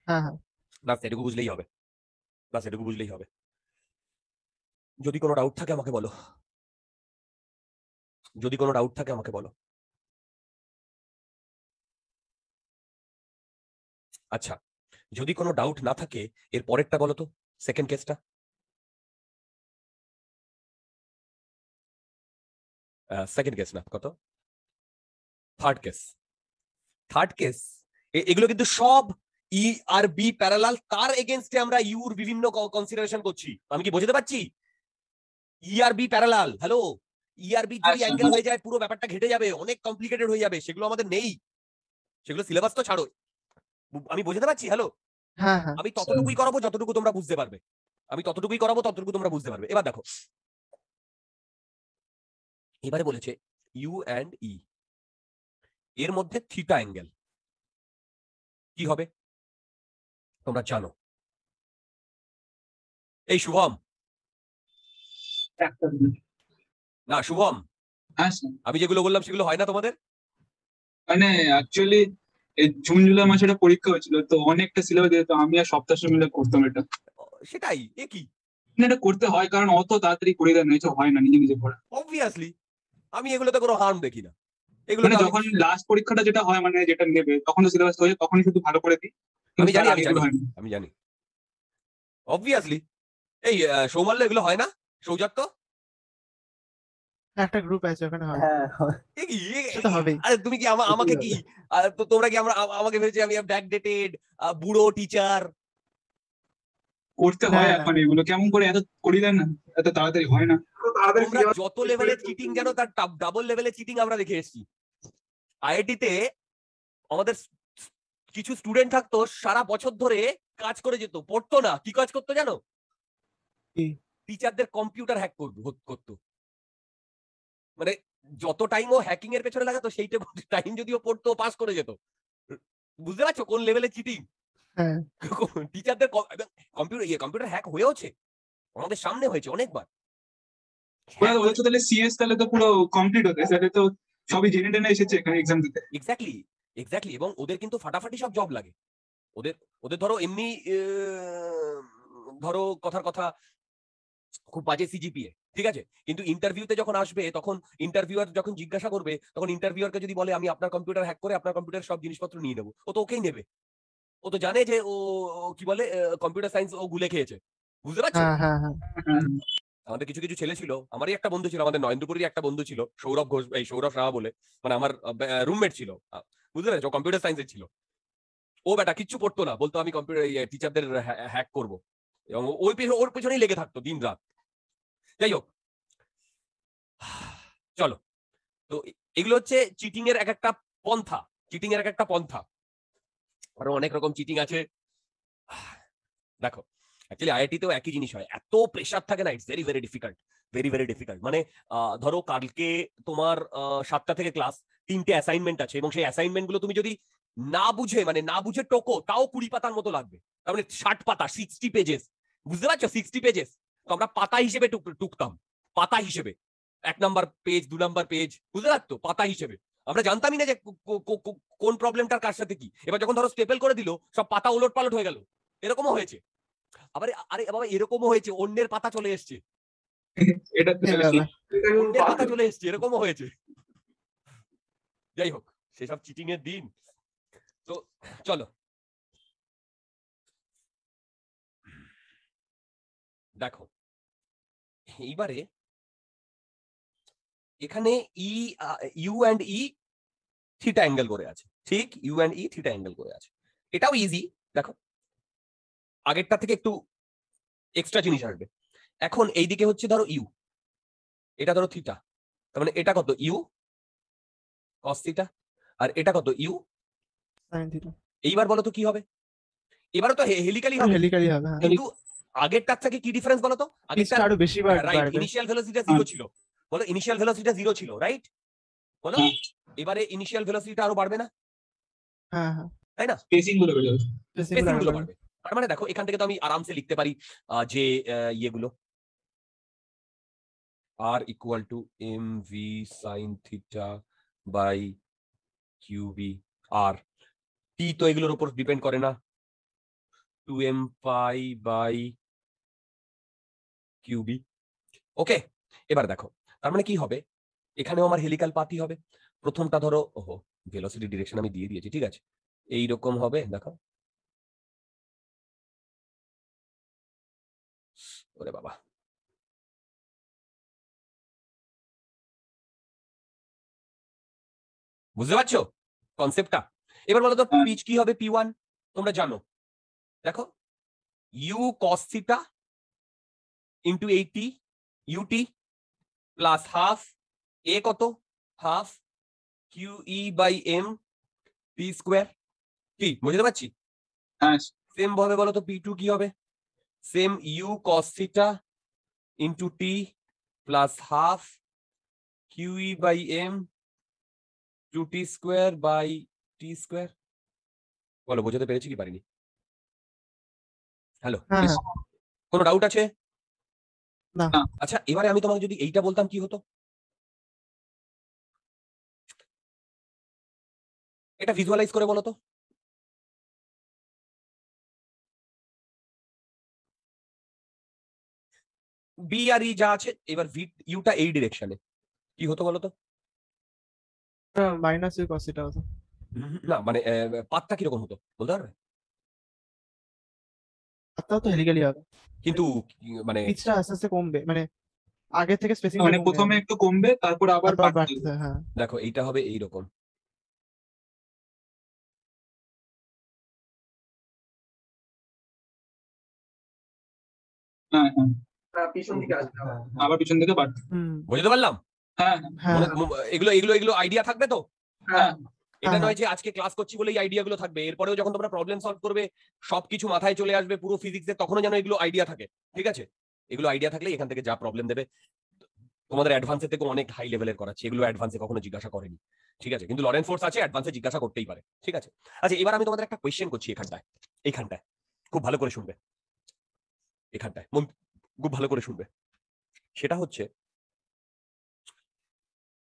S4: হ্যাঁ
S1: বাস এটুকু বুঝলেই হবে। যদি কোনো ডাউট থাকে আমাকে বলো, আচ্ছা যদি কোনো ডাউট না থাকে এর পরেরটা বলো তো, সেকেন্ড কেসটা। সেকেন্ড কেস না, কত, থার্ড কেস। এগুলো কিন্তু সব ই আর বি প্যারালাল, তার এগেইনস্টে আমরা ইউর বিভিন্ন কনসিডারেশন করছি। আমি কি বোঝাতে পারছি? ই আর বি প্যারালাল, হ্যালো, ই আর বি যদি
S2: আচ্ছা,
S1: অ্যাঙ্গেল হয়ে যায় পুরো ব্যাপারটা ঘেটে যাবে, অনেক কমপ্লিকেটেড হয়ে যাবে, সেগুলো আমাদের নেই, সেগুলো সিলেবাস তো ছাড়ো। আমি বোঝাতে পারছি? হ্যালো,
S4: হ্যাঁ
S1: আমি ততটুকুই করাবো যতটুকু তোমরা বুঝতে পারবে, এবার দেখো, এবারে বলেছে ইউ অ্যান্ড ই এর মধ্যে থিটা অ্যাঙ্গেল কি হবে তোমরা জানো? এই শুভম,
S2: একটা minute।
S1: না শুভম,
S2: হ্যাঁ স্যার,
S1: আমি যেগুলো বললাম সেগুলো হয় না তোমাদের?
S2: মানে অ্যাকচুয়ালি এই জুন জুলাই মাসে একটা পরীক্ষা হয়েছিল, তো অনেকটা সিলেবাস দিয়ে, তো আমি আর সপ্তাহ মিলে করতাম এটা।
S1: সেটাই, এ কি,
S2: না, এটা করতে হয় কারণ অত তাড়াতাড়ি করে দেয় না, কিছু হয় না নিজে পড়া।
S1: অবভিয়াসলি আমি এগুলোতে কোনো হার্ম দেখি না, এগুলো
S2: মানে যখন লাস্ট পরীক্ষাটা যেটা হয়, মানে যেটা নেবে তখন তো সিলেবাস হয়ে যায়, তখনই শুধু ভালো করে দিই,
S1: আমি জানি,
S2: আগে এগুলো হয় না।
S1: আমি জানি অবভিয়াসলি। এই সৌমাল্য এগুলো হয় না, সৌজাত্য,
S4: একটা গ্রুপ আছে ওখানে হয়।
S5: হ্যাঁ
S1: এ কি,
S4: সেটা হবেই।
S1: আরে তুমি কি আমাকে কি, তো তোমরা কি আমাকে ভেবেছি আমি ব্যাকডেটেড বুড়ো টিচার?
S2: করতে
S4: না,
S2: হয়
S4: না।
S2: এখন, এগুলো কেমন করে এত করি দেয় না, এত তাড়াতাড়ি হয় না।
S1: তোমরা যত লেভেলে চিটিং জানো তার ডাবল লেভেলে চিটিং আমরা দেখে এসেছি। আইআইটিতে আমাদের কিছু স্টুডেন্ট থাকতো সারা বছর ধরে কাজ করে যেত, পড়তো না, কি কাজ করতো জানো?
S4: কি?
S1: টিচারদের কম্পিউটার হ্যাক করতো। মানে যত টাইম ও হ্যাকিং এর পেছনে লাগাতো সেই টাইম যদি ও পড়তো পাস করে যেত। বুঝতে পারছো কোন লেভেলে চিটিং?
S4: হ্যাঁ
S1: টিচারদের কম্পিউটার হ্যাক হয়েওছে, আমাদের সামনে হয়েছে অনেকবার।
S2: ওরা বলছো তাহলে সিএস তাহলে তো পুরো কমপ্লিট হতে, তাহলে তো সবই জেনে টেনে এসেছে এখানে এক্সাম দিতে।
S1: এক্স্যাক্টলি, এবং ওদের কিন্তু ফাটাফাটি সব জব লাগে। ওদের ধরো এমনি ধরো কথার কথা খুব বাজে সিজিপিএ, ঠিক আছে, কিন্তু ইন্টারভিউতে যখন আসবে তখন ইন্টারভিউয়ার যখন জিজ্ঞাসা করবে তখন ইন্টারভিউয়ারকে যদি বলে আমি আপনার কম্পিউটার হ্যাক করে আপনার কম্পিউটার সব জিনিসপত্র নিয়ে নেবো, ও তো ওকেই নেবে। ও তো জানে যে ও কি বলে কম্পিউটার সায়েন্স ও গুলে খেয়েছে, বুঝতে পারছো?
S4: হ্যাঁ
S1: আমাদের কিছু কিছু ছেলে ছিল, আমারই একটা বন্ধু ছিল, আমাদের নরেন্দ্রপুরেরই একটা বন্ধু ছিল, সৌরভ ঘোষ, এই সৌরভ সাহা বলে, মানে আমার রুমমেট ছিল, বুঝতে পেরেছো, কম্পিউটার সায়েন্সের ছিল। ও বেটা কিচ্ছু পড়তো না, বলতো আমি কম্পিউটার টিচারদের হ্যাক করবো, এবং ওর পেছনেই লেগে থাকতো দিন রাত। যাই হোক, চলো, তো এগুলো হচ্ছে চিটিং এর এক একটা পন্থা, আরো অনেক রকম চিটিং আছে। দেখো অ্যাকচুয়ালি আইআইটিতেও একই জিনিস হয়, এত প্রেশার থাকে না, ইটস ভেরি ডিফিকাল্ট। মানে ধরো কালকে তোমার 7টা থেকে ক্লাস, 3টে অ্যাসাইনমেন্ট আছে, এবং সেই অ্যাসাইনমেন্ট গুলো তুমি যদি না বুঝে টোকো তাও 20 পাতার মতো লাগবে, তার মানে 60 পাতা, 60 পেজেস, বুঝতে পারছো, 60 পেজেস। তো আমরা পাতা হিসেবে টুকতাম, পাতা হিসেবে 1 নাম্বার পেজ, 2 নাম্বার পেজ, বুঝতে পারতো, পাতা হিসেবে। আমরা জানতামই না যে কোন প্রবলেমটার কার সাথে কি। এবার যখন ধরো স্টেপল করে দিল, সব পাতা উলট পালট হয়ে গেল, এরকমও হয়েছে। আবার আরে বাবা, এরকমও হয়েছে অন্যের পাতা চলে এসছে,
S2: এটা তো
S4: এই ব্যাপার।
S1: অন্যের পাতা চলে এসছে, এরকমও হয়েছে। যাই হোক, সেসব চিটিং এর দিন। তো চলো দেখো, এইবারে এখানে U and E theta angle করে আছে, ঠিক? U and E theta angle করে আছে, এটাও ইজি। দেখো আগেরটা থেকে একটু এক্সট্রা জিনিস আসবে। এখন এইদিকে হচ্ছে ধরো ইউ, এটা ধরো থিটা, তার মানে এটা কত ইউ কস থিটা, আর এটা কত ইউ
S4: sin theta।
S1: এইবার বলো তো কি হবে? এবারও তো হেলিক্যালি হবে,
S4: হেলিক্যালি হবে, হ্যাঁ।
S1: কিন্তু আগেরটার থেকে কি ডিফারেন্স বলো তো?
S4: পিচটা আরো বেশি
S1: রাইট,
S4: বাড়বে।
S1: ইনিশিয়াল ভেলোসিটিটা 0 ছিল, বলো ইনিশিয়াল ভেলোসিটিটা 0 ছিল, রাইট? বলো
S2: হ্যাঁ।
S1: এবারে ইনিশিয়াল ভেলোসিটিটা আরো বাড়বে না,
S4: হ্যাঁ হ্যাঁ,
S1: তাই না?
S2: স্পেসিং গুলো বেড়ে যাবে।
S4: spacing
S1: স্পেসিং
S4: আরো
S1: গুলো
S4: বাড়বে।
S1: বাড়বে। তার মানে দেখো এখান থেকে তো আমি আরামসে লিখতে পারি যে ইয়েগুলো r equal to mv sin theta by qb। আর t তো এগুলোর উপর ডিপেন্ড করে না, 2m পাই বাই qb। ওকে, এবার দেখো তার মানে কি হবে, এখানেও আমার হেলিক্যাল পাথই হবে। প্রথমটা ধরো, ওহো ভেলোসিটি ডিরেকশন আমি দিয়ে দিয়েছি, ঠিক আছে, এইরকম হবে। দেখো ওরে বাবা, বুঝতে পারছো কনসেপ্টটা? এবার বলো তো পিচ কি হবে? p1 তোমরা জানো, দেখো u cos theta into 80 ut plus half a কত half qe by m p square. কি বুঝতে পারছি?
S2: হ্যাঁ,
S1: সেম ভাবে বলো তো p2 কি হবে? Same u cos theta into t plus half qe by m 2t square by t square. বলো বোঝাতে পেরেছি কি পারিনি? হ্যালো,
S4: হ্যাঁ হ্যাঁ,
S1: কোনো ডাউট আছে?
S4: না।
S1: আচ্ছা, এবারে আমি তোমাকে যদি এইটা বলতাম কি হতো? এটা ভিজুয়ালাইজ করে বলো তো। বি আর ই যা আছে, এবার ভি ইউটা এই ডিরেকশনে, কি হতো বলো তো?
S4: মাইনাস ইউ cos theta হতো।
S1: না মানে পাতটা কিরকম হতো বলতে পারবে?
S4: তাও তো হেলিক্যালি হবে।
S1: কিন্তু মানে
S4: পিচটা আস্তে আস্তে কমবে, মানে আগে থেকে স্পেসিং
S2: মানে প্রথমে একটু কমবে, তারপর আবার বাড়তে
S4: বাড়তে,
S2: হবে।
S4: হ্যাঁ।
S1: দেখো এইটা হবে এইরকম,
S2: হ্যাঁ হ্যাঁ,
S5: পিছন দিকে আসবে আবার।
S2: আবার পিছন থেকে বাড়তে হবে।
S4: হুম,
S1: বুঝতে পারলাম?
S2: হ্যাঁ
S4: হ্যাঁ
S1: এগুলো এগুলো এগুলো আইডিয়া থাকবে তো?
S2: হ্যাঁ,
S1: এটা
S4: হ্যাঁ,
S1: নয় যে আজকে ক্লাস করছি বলে এই আইডিয়া গুলো থাকবে, এরপরেও যখন তোমরা প্রবলেম সলভ করবে সবকিছু মাথায় চলে আসবে পুরো ফিজিক্সের, তখনও যেন এগুলো আইডিয়া থাকে, ঠিক আছে? এগুলো আইডিয়া থাকলে এখান থেকে যা প্রবলেম দেবে তোমাদের অ্যাডভান্সের থেকে অনেক হাই লেভেলের করাচ্ছি, এগুলো অ্যাডভান্সে কখনো জিজ্ঞাসা করেনি, ঠিক আছে? কিন্তু লরেন্স ফোর্স আছে, অ্যাডভান্সে জিজ্ঞাসা করতেই পারে, ঠিক আছে? আচ্ছা, এবার আমি তোমাদের একটা কোয়েশ্চেন করছি এইখানটায় খুব ভালো করে শুনবে, এখানটায় খুব ভালো করে শুনবে। সেটা হচ্ছে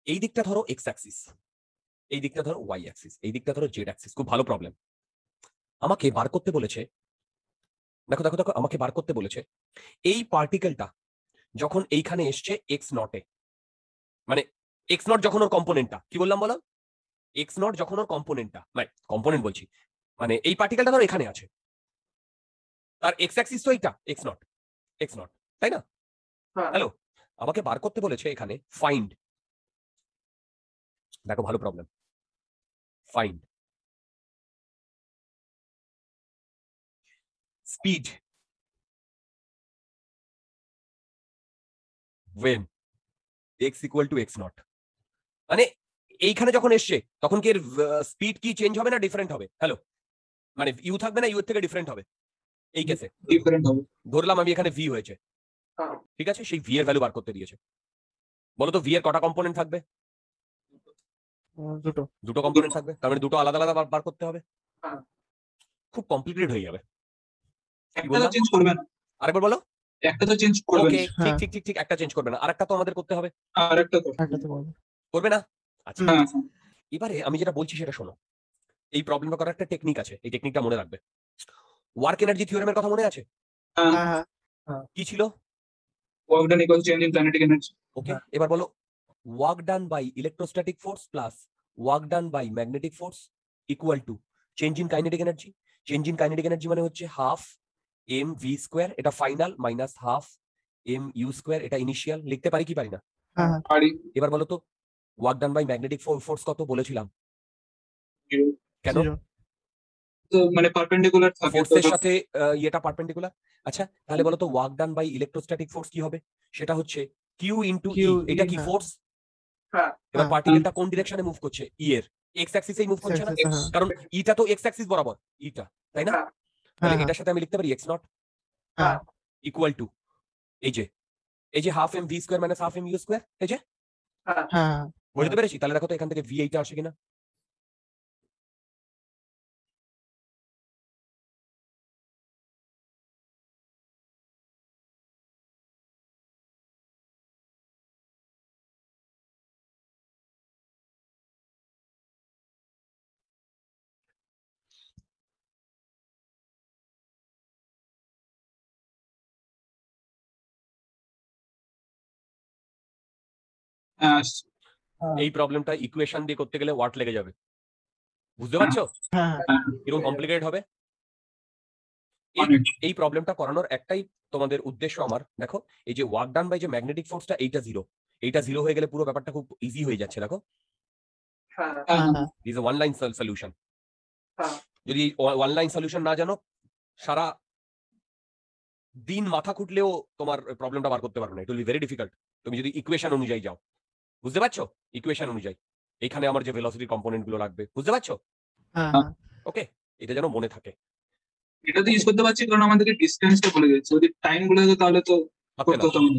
S1: এই দিকটা ধরো এক্স অ্যাক্সিস, এই দিকটা ধরো ওয়াই অ্যাক্সিস, এই দিকটা ধরো জেড অ্যাক্সিস। খুব ভালো প্রবলেম। আমাকে বার করতে বলেছে, দেখো দেখো দেখো, আমাকে বার করতে বলেছে এই পার্টিকেলটা যখন এইখানে এসছে এক্স নটে, মানে এক্স নট যখন ওর কম্পোনেন্টটা, কি বললাম বলো? এক্স নট যখন ওর কম্পোনেন্টটা, মানে কম্পোনেন্ট বলছি, মানে এই পার্টিকেলটা ধরো এখানে আছে, তার এক্স অ্যাক্সিস তো এইটা এক্স নট, তাই না? হ্যালো, আমাকে বার করতে বলেছে এখানে ফাইন্ড, দেখো ভালো problem, find speed when x equal to x not. মানে এইখানে যখন এসছে তখন কি এর স্পিড কি চেঞ্জ হবে না ডিফারেন্ট হবে? হ্যালো, মানে ইউ থাকবে না, ইউ এর থেকে ডিফারেন্ট হবে এই কেসে?
S2: ডিফারেন্ট হবে।
S1: ধরলাম আমি এখানে ভি হয়েছে, ঠিক আছে, সেই ভি এর ভ্যালু বার করতে দিয়েছে। বলো তো ভি এর কটা কম্পোনেন্ট থাকবে?
S4: দুটো।
S1: দুটো কম্পোনেন্ট থাকবে, তার মানে দুটো আলাদা আলাদা বার করতে হবে, খুব কমপ্লিকেটেড হয়ে যাবে।
S2: একটা তো চেঞ্জ করবে না,
S1: আরেকবার বলো।
S2: একটা তো চেঞ্জ করবে
S1: ওকে,
S2: না,
S1: ঠিক ঠিক ঠিক ঠিক, একটা চেঞ্জ করবে না, আরেকটা তো আমাদের করতে হবে,
S2: আর একটা তো
S4: একটা তো বলবো।
S1: করবে না? আচ্ছা,
S2: হ্যাঁ,
S1: এবারে আমি যেটা বলছি সেটা শোনো। এই প্রবলেমটা করার একটা টেকনিক আছে, এই টেকনিকটা মনে রাখবে। ওয়ার্ক এনার্জি থিওরেমের কথা মনে আছে?
S2: হ্যাঁ,
S4: হ্যাঁ হ্যাঁ
S1: কি ছিল?
S2: work done equals change in kinetic energy.
S1: Okay, এবার বলো work done by electrostatic force plus work done by magnetic force equal to change in kinetic energy. Change in kinetic energy মানে হচ্ছে হাফ এম ভি স্কোয়ার, এটা final, minus half M U square, এটা initial. লিখতে পারি কি পারি না?
S4: হ্যাঁ
S2: পারি।
S1: এবার বলো তো work done by magnetic force কত বলেছিলাম? কেন?
S4: জিরো।
S2: তো মানে পারপেন্ডিকুলার থাকে তো
S1: ফোর্সের সাথে ইয়েটা পারপেন্ডিকুলার। আচ্ছা তাহলে বলো তো work done by electrostatic force কি হবে? সেটা হচ্ছে কিউ ইন্টু ই।
S4: Q,
S1: এটা
S4: E,
S1: কি
S4: হ্যাঁ।
S1: ফোর্স?
S5: হ্যাঁ
S1: এবার
S4: হ্যাঁ।
S1: পার্টিকেলটা কোন ডিরেকশনে মুভ করছে? ই এর এক্স অ্যাক্সিসেই মুভ করছে না?
S4: Axis, হ্যাঁ
S1: কারণ ইটা তো এক্স অ্যাক্সিস বরাবর, ইটা, তাই না?
S5: হ্যাঁ
S1: তাহলে
S4: হ্যাঁ
S1: এটার সাথে আমি লিখতে পারি এক্স নট
S4: হ্যাঁ
S1: ইকুয়াল টু এই যে half M V square minus half M U square. এই যে
S5: হ্যাঁ
S4: হ্যাঁ
S1: বুঝতে পেরেছি? তাহলে দেখো তো এখান থেকে ভি এইটা আসে কিনা।
S2: হ্যাঁ,
S1: এই প্রবলেমটা ইকুয়েশন দিয়ে করতে গেলে ওয়াট লেগে যাবে, বুঝতে পারছো
S4: হ্যাঁ
S2: হ্যাঁ,
S1: কিরকম কমপ্লিকেটেড হবে?
S2: অনেক।
S1: এই প্রবলেমটা করানোর একটাই তোমাদের উদ্দেশ্য আমার, দেখো এই যে ওয়ার্ক ডান বাই যে ম্যাগনেটিক ফোর্সটা, এইটা জিরো হয়ে গেলে পুরো ব্যাপারটা খুব ইজি হয়ে যাচ্ছে। দেখো
S5: হ্যাঁ
S2: হ্যাঁ,
S4: হ্যাঁ
S1: দিস ওয়ান লাইন সলিউশন।
S5: হ্যাঁ
S1: যদি ওয়ান লাইন সলিউশন না জানো, সারা দিন মাথা খুঁটলেও তোমার প্রবলেমটা বার করতে পারবে না, it will be very difficult. তুমি যদি ইকুয়েশন অনুযায়ী যাও, বুঝতে পারছো? ইকুয়েশন অনুযায়ী এখানে আমার যে ভেলোসিটি কম্পোনেন্ট গুলো লাগবে, বুঝতে পারছো?
S4: হ্যাঁ
S1: ওকে, এটা যেন মনে থাকে।
S2: এটা তো ইউজ করতে পারছি কারণ আমাদেরকে ডিসটেন্সটা বলে দিচ্ছে, যদি টাইম বলে দিত তাহলে তো
S1: পারতে
S2: করতে
S1: না,
S2: হতো না।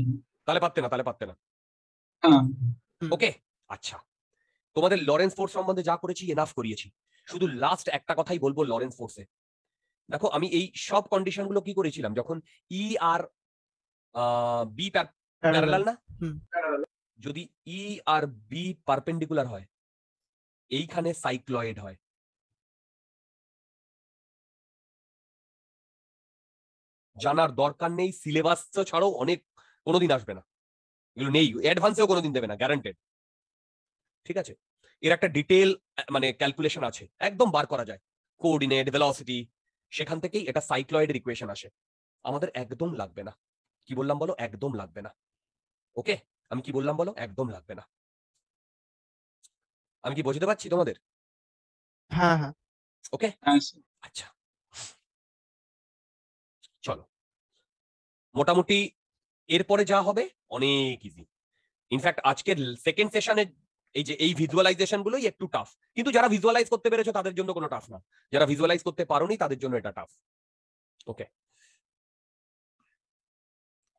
S1: তাহলে পারতে না।
S2: হ্যাঁ
S1: ওকে, আচ্ছা তোমাদের লরেন্স ফোর্স সম্বন্ধে যা করেছি এনাফ করিয়েছি। শুধু লাস্ট একটা কথাই বলবো লরেন্স ফোর্সে। দেখো আমি এই সব কন্ডিশন গুলো কি করেছিলাম, যখন ই আর বি প্যারালাল না,
S4: হুম।
S1: যদি ই আর বি পারপেন্ডিকুলার হয়, এইখানে সাইক্লয়েড হয়। জানার দরকার নেই, সিলেবাস ছাড়াও অনেক কোনোদিন আসবে না, এগুলো নেই, অ্যাডভান্সেও কোনোদিন দেবে না, গ্যারান্টেড। ঠিক আছে, এর একটা ডিটেল মানে ক্যালকুলেশন আছে, একদম বার করা যায়, কোঅর্ডিনেট, ভেলোসিটি, সেখান থেকেই এটা সাইক্লয়েডের ইকুয়েশন আসে। আমাদের একদম লাগবে না। কি বললাম বলো? একদম লাগবে না। ওকে, আমি কি বললাম বলো? একদম লাগবে না। আমি কি বোঝাতে পারছি তোমাদের?
S4: হ্যাঁ হ্যাঁ
S1: ওকে,
S2: হ্যাঁ
S1: আচ্ছা চলো, মোটামুটি এরপরে যা হবে অনেক ইজি। ইনফ্যাক্ট আজকের সেকেন্ড সেশনে এই যে এই ভিজুয়ালাইজেশন গুলোই একটু টাফ, কিন্তু যারা ভিজুয়ালাইজ করতে পেরেছো তাদের জন্য কোনো টাফ না, যারা ভিজুয়ালাইজ করতে পারোনি তাদের জন্য এটা টাফ। ওকে,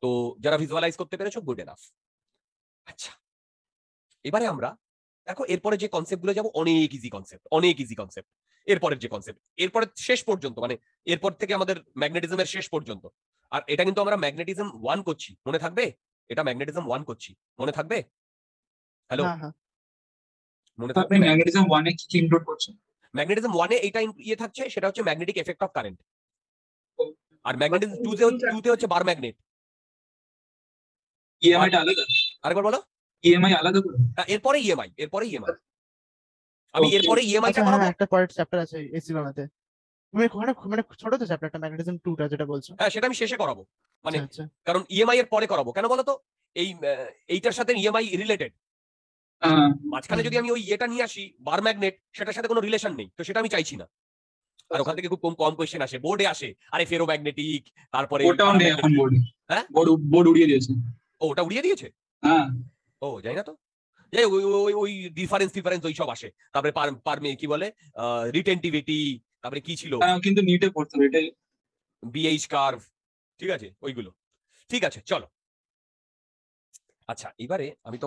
S1: তো যারা ভিজুয়ালাইজ করতে পেরেছো গুড এনাফ। আচ্ছা এবারে আমরা দেখো এরপরে যে কনসেপ্ট গুলো যাবো, অনেক ইজি কনসেপ্ট। এরপরের যে কনসেপ্ট, এরপরে শেষ পর্যন্ত, মানে এরপর থেকে আমাদের ম্যাগনেটিজমের শেষ পর্যন্ত। আর এটা কিন্তু আমরা ম্যাগনেটিজম 1 করছি, মনে থাকবে? এটা ম্যাগনেটিজম 1 করছি, মনে থাকবে? হ্যালো,
S4: হ্যাঁ হ্যাঁ
S1: মনে
S2: আপনি
S1: থাকবে?
S2: ম্যাগনেটিজম 1 এ কি কি ইনক্লুড করছেন?
S1: ম্যাগনেটিজম 1 এ এইটা ইয়ে থাকছে, সেটা হচ্ছে ম্যাগনেটিক এফেক্ট অফ কারেন্ট। আর ম্যাগনেটিজম 2 তে হচ্ছে বার ম্যাগনেট।
S2: ইএমআই টা আলাদা?
S1: আরেকবার বলো।
S2: ইএমআই আলাদা করে?
S1: হ্যাঁ, এরপরে ইএমআই। আমি
S2: Okay.
S1: এরপরে ইএমআই টা
S4: আচ্ছা
S1: করাবো।
S4: হ্যাঁ একটা পরের চ্যাপ্টার আছে এসি বাংলাতে, তুমি ওখানে মানে ছোট তো চ্যাপ্টারটা ম্যাগনেটিজম 2 টা যেটা বলছো।
S1: হ্যাঁ, সেটা আমি শেষে করাবো, মানে
S4: আচ্ছা আচ্ছা
S1: কারণ ইএমআই এর পরে করাবো। কেন বলো তো? এই এইটার সাথে ইএমআই রিলেটেড,
S2: হ্যাঁ,
S1: মাঝখানে যদি আমি ওই ইয়েটা নিয়ে আসি বার ম্যাগনেট, সেটার সাথে কোনো রিলেশন নেই, তো সেটা আমি চাইছি না। আর ওখান থেকে খুব কম কম কোয়েশ্চেন আসে, বোর্ডে আসে, আরে ফেরো ম্যাগনেটিক, তারপরে
S2: ওটাও নেই এখন বোর্ডে।
S1: হ্যাঁ?
S2: বোর্ড উড়িয়ে দিয়েছে।
S1: ও ওটা উড়িয়ে দিয়েছে?
S2: হ্যাঁ,
S1: ও জানি না তো। যাই হোক, ওই ডিফারেন্স ওই সব আসে। তারপরে কি বলে রিটেন্টিভিটি, তারপরে কি ছিল
S2: হ্যাঁ, কিন্তু নিটে পড়তে হবে এটাই।
S1: বিএইচ কার্ভ, ঠিক আছে ওইগুলো। ঠিক আছে চলো। আচ্ছা এবারে আমি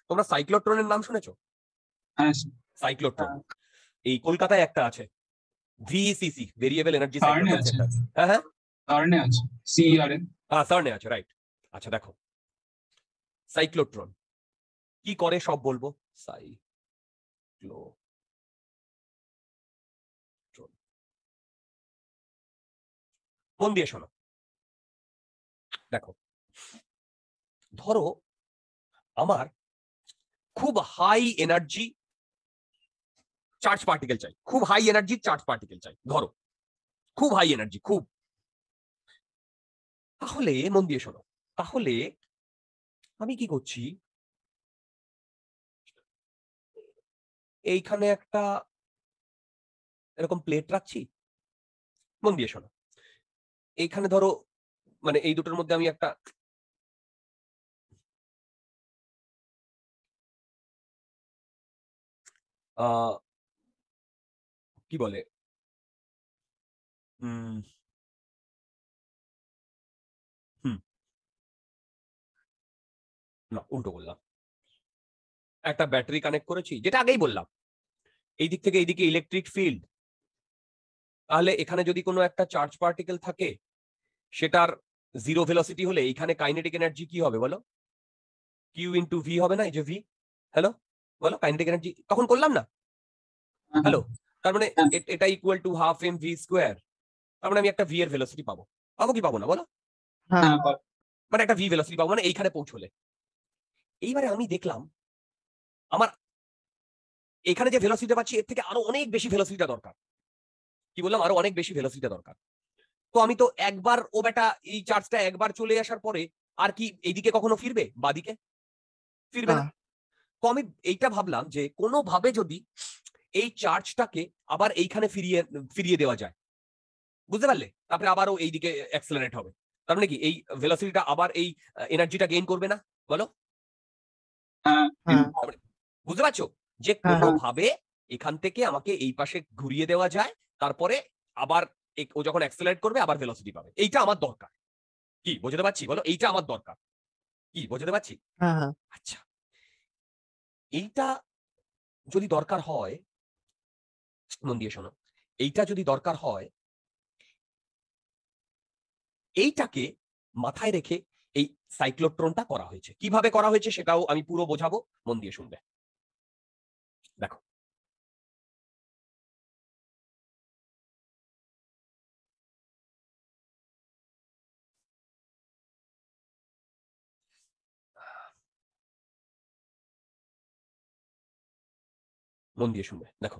S1: তোমরা সাইক্লোট্রনের নাম শুনেছো?
S2: হ্যাঁ,
S1: সাইক্লোট্রন এই কলকাতায় একটা আছে, ভিইসিসি, ভেরিয়েবল এনার্জি
S2: সার্নে
S1: সাইক্লোট্রন
S2: আছে।
S1: সেন্টার। হ্যাঁ হ্যাঁ
S2: সার্নে আছে, সিইআরএন।
S1: হ্যাঁ, সার্নে আছে, রাইট। আচ্ছা দেখো, সাইক্লোট্রন কি করে সব বলবো। মন দিয়ে শোনো, দেখো ধরো আমার খুব হাই এনার্জি চার্জ পার্টিকেল চাই, খুব হাই এনার্জি চার্জ পার্টিকেল চাই, ধরো খুব হাই এনার্জি, খুব। তাহলে মন দিয়ে শোনো, তাহলে আমি কি করছি, এইখানে একটা এরকম প্লেট রাখছি, মন দিয়ে শোনো, এইখানে ধরো মানে এই দুটোর মধ্যে আমি একটা কি বলে হুম না উল্টো বললাম, একটা ব্যাটারি কানেক্ট করেছি, যেটা আগেই বললাম, এই দিক থেকে এইদিকে ইলেকট্রিক ফিল্ড, তাহলে এখানে যদি কোনো একটা চার্জ পার্টিকেল থাকে সেটার জিরো ভেলোসিটি হলে এইখানে কাইনেটিক এনার্জি কি হবে বলো, কিউ ইন্টু ভি হবে না, এই যে ভি, হ্যালো বলো কাইনেটিক এনার্জি তখন করলাম না, হ্যালো, তার মানে এটা equal to half M V square, তার মানে আমি একটা ভি এর ভেলোসিটি পাবো, পাবো কি পাবো না বলো,
S4: হ্যাঁ
S1: মানে একটা ভি ভেলোসিটি পাবো, মানে এইখানে পৌঁছলে। এইবারে আমি দেখলাম আমার এখানে যে ভেলোসিটি পাচ্ছি এর থেকে আরো অনেক বেশি ভেলোসিটিটা দরকার, কি বললাম আরো অনেক বেশি ভেলোসিটিটা দরকার। তো আমি তো একবার ও বেটা এই চার্জটা একবার চলে আসার পরে আর কি এইদিকে কখনো ফিরবে, বাদিকে ফিরবে না।
S4: না।
S1: তো আমি এইটা ভাবলাম যে কোনোভাবে যদি এই চার্জটাকে আবার এইখানে ফিরিয়ে ফিরিয়ে দেওয়া যায়, বুঝতে পারলে, তারপরে আবারও এইদিকে অ্যাক্সেলারেট হবে, তার মানে কি এই ভেলোসিটিটা আবার এই এনার্জিটা গেইন করবে না বলো,
S4: হ্যাঁ
S1: বুঝতে পারছো, যে
S4: হ্যাঁ।
S1: কোনোভাবে এখান থেকে আমাকে এই পাশে ঘুরিয়ে দেওয়া যায়, তারপরে আবার ও যখন অ্যাক্সেলারেট করবে আবার ভেলোসিটি পাবে, এইটা আমার দরকার, কি বোঝাতে পারছি বলো, এইটা আমার দরকার, কি বোঝাতে পারছি।
S4: হ্যাঁ হ্যাঁ
S1: আচ্ছা, এইটা যদি দরকার হয়, মন দিয়ে শোনো, এইটা যদি দরকার হয়, এইটাকে মাথায় রেখে এই সাইক্লোট্রনটা করা হয়েছে, কিভাবে করা হয়েছে সেটাও আমি পুরো বোঝাবো, মন দিয়ে শুনবে। দেখো মন দিয়ে শুনবে, দেখো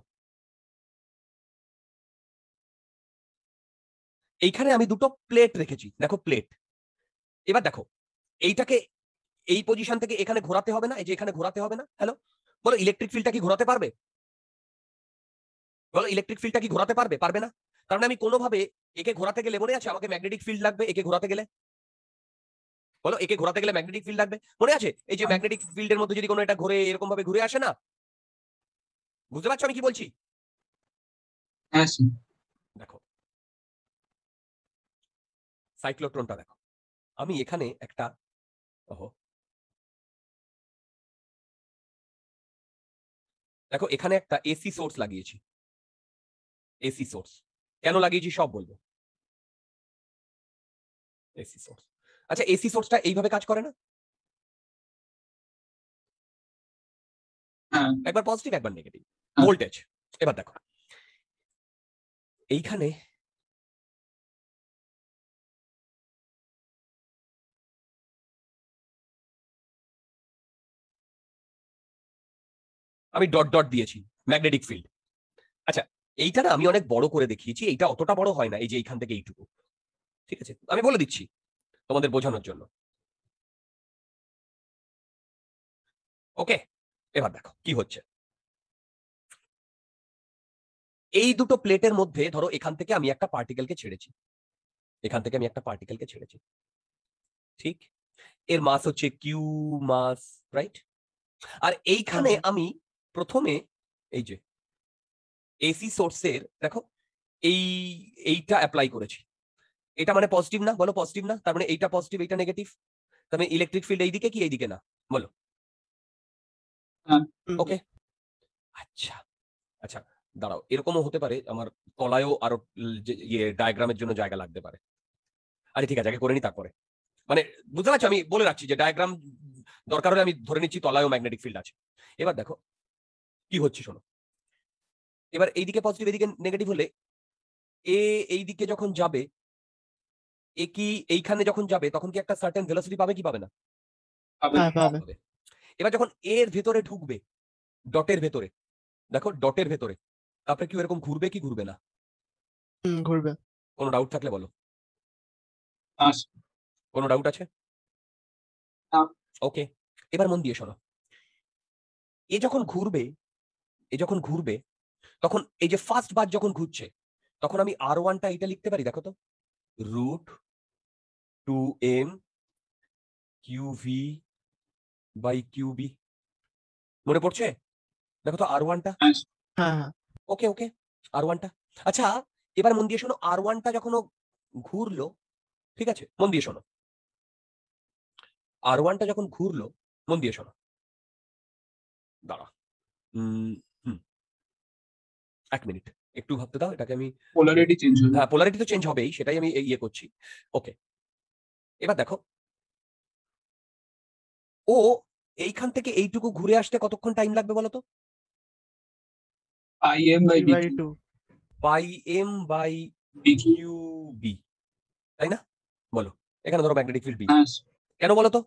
S1: এইখানে আমি দুটো প্লেট রেখেছি, দেখো প্লেট, এবার দেখো এইটাকে এই পজিশন থেকে এখানে ঘোরাতে হবে না, এই যে এখানে ঘোরাতে হবে না, হ্যালো বলো ইলেকট্রিক ফিল্ডটা কি ঘোরাতে পারবে, বলো ইলেকট্রিক ফিল্ডটা কি ঘোরাতে পারবে, পারবে না। কারণ আমি কোনোভাবে একে ঘোরাতে গেলে, মনে আছে আমাকে ম্যাগনেটিক ফিল্ড লাগবে একে ঘোরাতে গেলে, বলো একে ঘোরাতে গেলে ম্যাগনেটিক ফিল্ড লাগবে, মনে আছে, এই যে ম্যাগনেটিক ফিল্ডের মধ্যে যদি কোনো এটা ঘুরে এরকম ভাবে ঘুরে আসে না, বুঝতে পারছো আমি কি বলছি।
S2: হ্যাঁ
S1: দেখো সাইক্লোট্রনটা দেখো, আমি এখানে একটা দেখো এখানে একটা এসি সোর্স লাগিয়েছি, এসি সোর্স কেন লাগিয়েছি সব বলবো, এসি সোর্স। আচ্ছা এসি সোর্সটা এইভাবে কাজ করে না,
S2: হ্যাঁ
S1: একবার পজিটিভ একবার নেগেটিভ
S2: হ্যাঁ।
S1: ভোল্টেজ। এবার দেখো এইখানে আমি ডট ডট দিয়েছি ম্যাগনেটিক ফিল্ড। আচ্ছা এইটা না আমি অনেক বড় করে দেখিয়েছি, এইটা অতটা বড় হয় না, এই যে এইখান থেকে এইটুকু, ঠিক আছে আমি বলে দিচ্ছি তোমাদের বোঝানোর জন্য, ওকে। এবার দেখো কি হচ্ছে, এই দুটো প্লেটের মধ্যে ধরো এখান থেকে আমি একটা পার্টিকেলকে ছেড়েছি, এখান থেকে আমি একটা পার্টিকেলকে ছেড়েছি, ঠিক, এর মাস হচ্ছে কিউ মাস, রাইট। আর এইখানে আমি প্রথমে এই যে এসি সোর্সের দেখো এই এইটা অ্যাপ্লাই করেছি, এটা মানে পজিটিভ না বলো, পজিটিভ না, তার মানে এইটা পজিটিভ এইটা নেগেটিভ, তার মানে ইলেকট্রিক ফিল্ড এইদিকে কি এইদিকে না বলো, ওকে। আচ্ছা আচ্ছা দাঁড়াও, এরকমও হতে পারে আমার তলায়ও আরো ইয়ে ডায়াগ্রামের জন্য জায়গা লাগতে পারে, আরে ঠিক আছে আগে করে নি তারপরে, মানে বুঝতে পারছো আমি বলে রাখছি যে ডায়াগ্রাম দরকার হলে আমি ধরে নিচ্ছি তলায়ও ম্যাগনেটিক ফিল্ড আছে। এবার দেখো কি হচ্ছে শোনো, এবার এইদিকে পজিটিভ এদিকে নেগেটিভ হলে এ এইদিকে যখন যাবে, এ কি এইখানে যখন যাবে তখন কি একটা সার্টেন ভেলোসিটি পাবে কি পাবে না?
S4: হ্যাঁ পাবে।
S1: পাবে। এবার যখন এর ভেতরে ঢুকবে, ডটের ভেতরে, দেখো ডটের ভেতরে, তারপরে কি এরকম ঘুরবে কি ঘুরবে না?
S4: ঘুরবে।
S1: কোনো ডাউট থাকলে বলো।
S2: পাস।
S1: কোনো ডাউট আছে?
S2: না।
S1: ওকে, এবার মন দিয়ে শোনো, এ যখন ঘুরবে, এ যখন ঘুরবে তখন এই যে ফার্স্ট বার যখন ঘুরছে তখন আমি R1টা এটা লিখতে পারি, দেখো তো, √2m QV বাই QB। মনে পড়ছে? দেখো তো R1টা।
S2: হ্যাঁ
S4: হ্যাঁ হ্যাঁ
S1: ওকে ওকে, R1টা। আচ্ছা, এবার মন দিয়ে শোনো, R1টা যখন ও ঘুরলো, ঠিক আছে, মন দিয়ে শোনো, R1টা যখন ঘুরলো, মন দিয়ে শোনো, দাঁড়া, হুম, 1 মিনিট একটু ভাবতে দাও, এটাকে আমি,
S2: পোলারিটি চেঞ্জ হবে।
S1: হ্যাঁ পোলারিটি তো চেঞ্জ হবেই, সেটাই আমি ইয়ে করছি। ওকে, এবার দেখো, ও এইখান থেকে এইটুকু ঘুরে আসতে কতক্ষণ টাইম লাগবে বলো তো?
S2: IM by
S4: by
S2: DQ।
S4: 2।
S1: Pi M by
S2: DQ।
S1: QB, তাই না? বলো, এখানে ধরো ম্যাগনেটিক ফিল্ড বি,
S2: হ্যাঁ
S1: কেন বলো তো?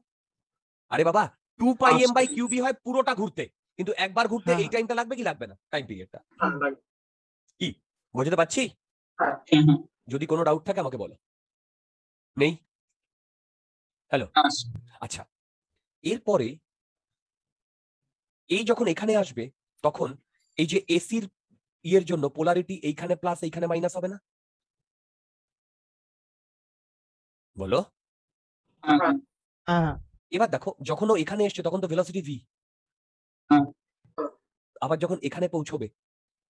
S1: আরে বাবা, 2 পাই এম বাই
S2: আচ্ছা।
S1: কিউবি হয় পুরোটা ঘুরতে, কিন্তু একবার ঘুরতে
S4: হ্যাঁ।
S1: এই টাইমটা লাগবে কি লাগবে না? টাইম পিরিয়ডটা
S5: হ্যাঁ লাগবে।
S1: কি বুঝতে পারছি?
S2: হ্যাঁ হ্যাঁ
S1: যদি কোনো ডাউট থাকে আমাকে বলো। নেই? হ্যালো,
S2: হ্যাঁ
S1: আচ্ছা, এরপরে এই যখন এখানে আসবে তখন এই যে এসির ইয়ের জন্য পোলারিটি এইখানে প্লাস এইখানে মাইনাস হবে না? বলো।
S2: হ্যাঁ
S4: হ্যাঁ হ্যাঁ
S1: এবার দেখো, যখন ও এখানে এসছে তখন তো ভেলোসিটি ভি,
S2: হ্যাঁ।
S1: আবার যখন এখানে পৌঁছবে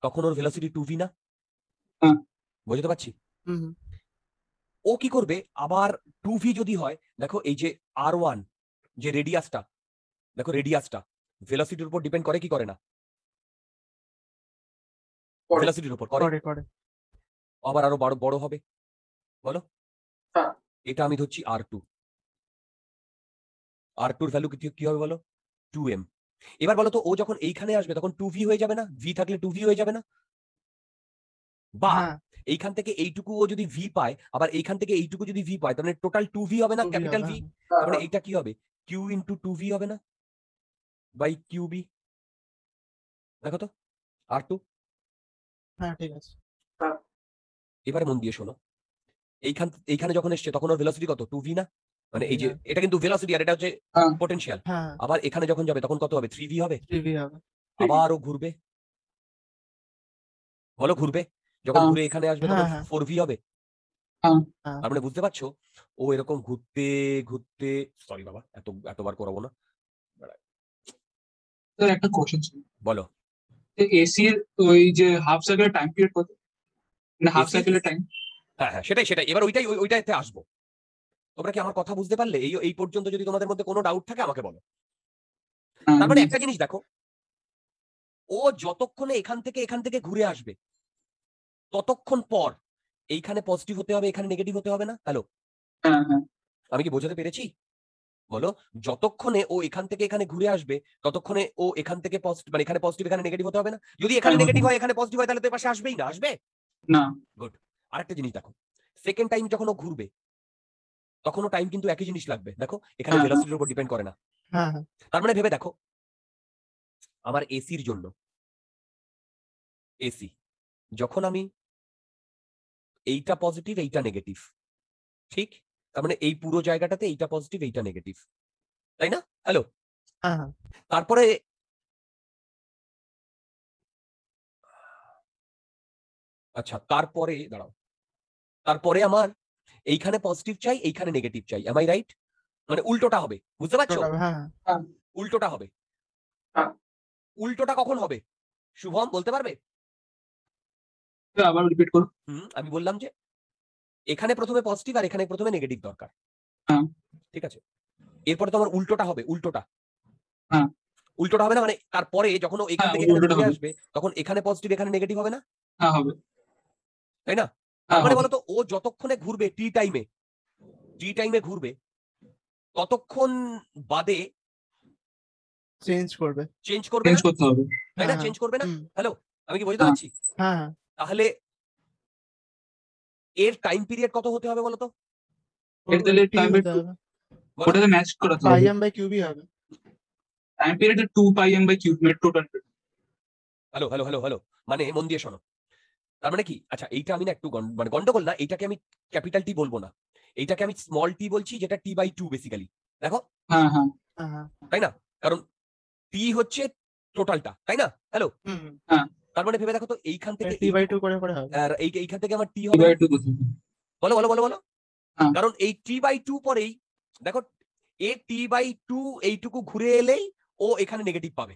S1: তখন ওর ভেলোসিটি 2v না?
S2: হ্যাঁ।
S1: বুঝতে পারছি?
S4: হুম
S1: ও কি করবে, আবার 2v যদি হয়, দেখো এই যে R1 যে রেডিয়াসটা, দেখো রেডিয়াসটা ভেলোসিটির উপর ডিপেন্ড করে কি করে না?
S5: করে।
S1: ভেলোসিটির উপর করে।
S4: করে করে।
S1: আবার আরো বড় বড় হবে, বলো।
S5: হ্যাঁ।
S1: এটা আমি ধরছি R2, R2 এর ভ্যালু কি হবে বলো? 2m। এবার বলো তো, ও যখন এইখানে আসবে তখন 2v হয়ে যাবে না? v থাকলে 2v হয়ে যাবে না? বা
S4: হ্যাঁ
S1: এইখান থেকে এইটুকু ও যদি v পায়, আবার এইখান থেকে এইটুকু যদি v পায়, তাহলে টোটাল 2v হবে না?
S4: 2v
S1: ক্যাপিটাল
S4: হবে,
S1: V।
S5: হ্যাঁ,
S1: তাহলে
S5: হ্যাঁ।
S1: এইটা কি হবে? q ইন্টু 2v হবে না? By QB। দেখো তো, R2।
S4: হ্যাঁ ঠিক আছে।
S1: এবারে মন দিয়ে শোনো, এইখানে যখন এসছে তখন ওর ভেলোসিটি কত? 2v না? মানে এই যে এটা কিন্তু ভেলোসিটি আর এটা হচ্ছে
S2: হ্যাঁ।
S1: পটেনশিয়াল।
S4: হ্যাঁ
S1: আবার এখানে যখন যাবে তখন কত হবে? 3v হবে।
S4: 3v হবে।
S1: আবার ও ঘুরবে, বলো ঘুরবে, যখন
S2: হ্যাঁ।
S1: ঘুরে এখানে আসবে
S4: হ্যাঁ,
S1: তখন
S4: হ্যাঁ।
S1: 4v হবে।
S2: হ্যাঁ।
S4: হ্যাঁ।
S1: তার মানে বুঝতে পারছো, ও এরকম ঘুরতে ঘুরতে, সরি বাবা এতবার করাবো না।
S2: স্যার একটা কোশ্চেন ছিল,
S1: বলো।
S2: এসির ওই যে হাফ সাইকেলের টাইম পিরিয়ড কত, মানে হাফ
S1: AC?
S2: সাইকেলের টাইম?
S1: হ্যাঁ হ্যাঁ, সেটাই এবার ওইটাতে আসবো। তোমরা কি আমার কথা বুঝতে পারলে? এই পর্যন্ত যদি তোমাদের মধ্যে কোনো ডাউট থাকে আমাকে বলো। তার মানে একটা জিনিস দেখো, ও যতক্ষণে এখান থেকে ঘুরে আসবে ততক্ষণ পর এইখানে পজিটিভ হতে হবে, এখানে নেগেটিভ হতে হবে না? হ্যালো,
S2: হ্যাঁ হ্যাঁ
S1: আমি কি বোঝাতে পেরেছি? বলো, যতক্ষণে ও এখান থেকে এখানে ঘুরে আসবে ততক্ষণে ও এখান থেকে পজিটিভ, মানে এখানে পজিটিভ এখানে নেগেটিভ হতে হবে না? যদি এখানে
S2: হ্যাঁ,
S1: নেগেটিভ
S2: হ্যাঁ।
S1: হয় এখানে পজিটিভ হয় তাহলে তো এ পাশে আসবেই না, আসবে?
S2: না।
S1: গুড। আরেকটা জিনিস দেখো, সেকেন্ড টাইম যখন ও ঘুরবে তখনও টাইম কিন্তু একই জিনিস লাগবে। দেখো এখানে
S2: হ্যাঁ,
S1: ভেলোসিটির উপর ডিপেন্ড করে না।
S4: হ্যাঁ হ্যাঁ
S1: তার মানে ভেবে দেখো, আমার এসির জন্য, এসি যখন আমি এইটা পজিটিভ এইটা নেগেটিভ, ঠিক? তার মানে এই পুরো জায়গাটাতে এইটা পজিটিভ এইটা নেগেটিভ, তাই না? হ্যালো,
S4: হ্যাঁ হ্যাঁ
S1: তারপরে আচ্ছা, তারপরে দাঁড়াও, তারপরে আমার এইখানে পজিটিভ চাই এইখানে নেগেটিভ চাই, এম আই রাইট? মানে উল্টোটা হবে, বুঝতে পারছো?
S4: হ্যাঁ হ্যাঁ
S1: উল্টোটা হবে।
S5: হ্যাঁ।
S1: উল্টোটা কখন হবে শুভম, বলতে পারবে?
S2: আবার রিপিট করো।
S1: আমি বললাম যে এখানে প্রথমে পজিটিভ আর এখানে প্রথমে নেগেটিভ দরকার,
S2: হ্যাঁ।
S1: ঠিক আছে? এরপরে তো আমার উল্টোটা হবে, উল্টোটা।
S2: হ্যাঁ।
S1: উল্টোটা হবে না, মানে তারপরে যখন ও এখান
S2: হ্যাঁ,
S1: থেকে এখানে
S2: উল্টোটা
S1: ঘুরে
S2: হবে।
S1: আসবে তখন এখানে পজিটিভ এখানে নেগেটিভ হবে না?
S2: হ্যাঁ হবে।
S1: তাই না? তার
S2: হ্যাঁ
S1: মানে
S2: হবে।
S1: বলতো, ও যতক্ষণে ঘুরবে টি টাইমে ঘুরবে ততক্ষণ বাদে
S4: চেঞ্জ করবে।
S1: চেঞ্জ করবে
S2: চেঞ্জ
S1: না,
S2: করতে হবে।
S1: তাই না?
S4: হ্যাঁ,
S1: চেঞ্জ করবে না।
S4: হুম,
S1: হ্যালো, আমি কি বোঝাতে
S2: হ্যাঁ।
S1: পারছি?
S4: হ্যাঁ, হ্যাঁ।
S1: তাহলে এর টাইম পিরিয়ড কত হতে হবে বলো তো?
S2: এর তাহলে
S4: T
S2: টাইম
S4: হতে হবে।
S1: বলো।
S2: ওটাতে ম্যাচ করাতে
S4: পাই
S2: হবে।
S4: এম বাই কিউবি হবে।
S2: টাইম পিরিয়ড 2 πm/কিউব total.
S1: Hello hello hello hello, মানে মন দিয়ে শোনো। তার মানে কি, আচ্ছা এইটা আমি না একটু মানে গন্ডগোল না, এইটাকে আমি ক্যাপিটাল টি বলবো না, এইটাকে আমি স্মল টি বলছি, যেটা T/2 বেসিক্যালি। দেখো,
S2: হ্যাঁ হ্যাঁ
S4: হ্যাঁ, হ্যাঁ।
S1: তাই না? কারণ টি হচ্ছে টোটালটা, তাই না? হ্যালো,
S4: হুম, হুম।
S1: তার মানে ভেবে দেখো তো, এইখান থেকে
S4: T/2 করে হবে।
S1: আর এইখান থেকে আমার টি হবে না?
S2: ডিভাইড টু করতে হবে।
S1: বলো বলো বলো বলো।
S2: হ্যাঁ।
S1: কারণ এই T/2 পরেই দেখো, এ T/2 এইটুকু ঘুরে এলেই ও এখানে নেগেটিভ পাবে।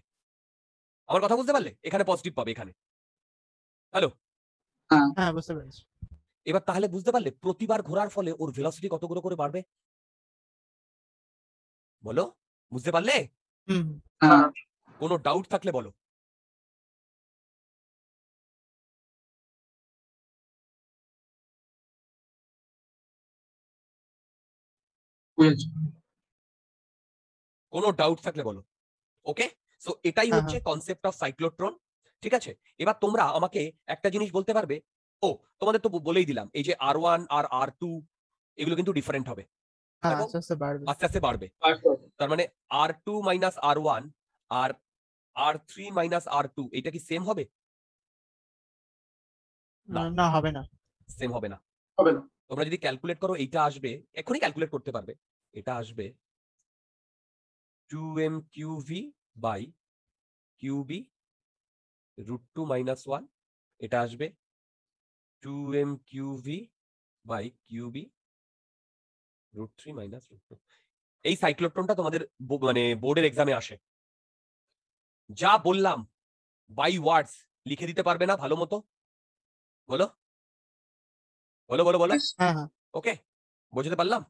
S1: আমার কথা বুঝতে পারলে? এখানে পজিটিভ পাবে এখানে। হ্যালো,
S4: হ্যাঁ, বুঝতে পেরেছি।
S1: এবার তাহলে বুঝতে পারলে প্রতিবার ঘোরার ফলে ওর ভেলোসিটি কতগুলো করে বাড়বে? বলো, বুঝতে পারলে?
S4: হুম,
S2: হ্যাঁ
S1: কোনো ডাউট থাকলে বলো।
S2: বুঝেছি।
S1: কোনো ডাউট থাকলে বলো। ওকে, সো এটাই
S4: হ্যাঁ,
S1: হচ্ছে কনসেপ্ট অফ সাইক্লোট্রন। ঠিক আছে, এবার তোমরা আমাকে একটা জিনিস বলতে পারবে। ও, তোমাদের তো বলেই দিলাম, এই যে R1 আর R2 এগুলো কিন্তু ডিফারেন্ট হবে।
S4: হ্যাঁ,
S1: দেখো,
S4: আস্তে আস্তে বাড়বে।
S1: আস্তে আস্তে বাড়বে।
S2: আচ্ছা।
S1: তার মানে R2 মাইনাস R1 আর R3 মাইনাস R2 এটা কি সেম হবে? না।
S4: না, হবে না।
S1: সেম হবে না।
S5: হবে না।
S1: তোমরা যদি ক্যালকুলেট করো, এইটা আসবে, এখনই ক্যালকুলেট করতে পারবে, এটা আসবে 2m/QV বাই QB √2 - 1, এটা আসবে 2m/QV বাই QB √3 - √2। এই সাইক্লোট্রনটা তোমাদের মানে বোর্ডের এক্সামে আসে। যা বললাম বাই ওয়ার্ডস লিখে দিতে পারবে না ভালো মতো? বলো বলো বলো বলো।
S4: হ্যাঁ, হ্যাঁ।
S1: ওকে, বুঝতে পারলাম?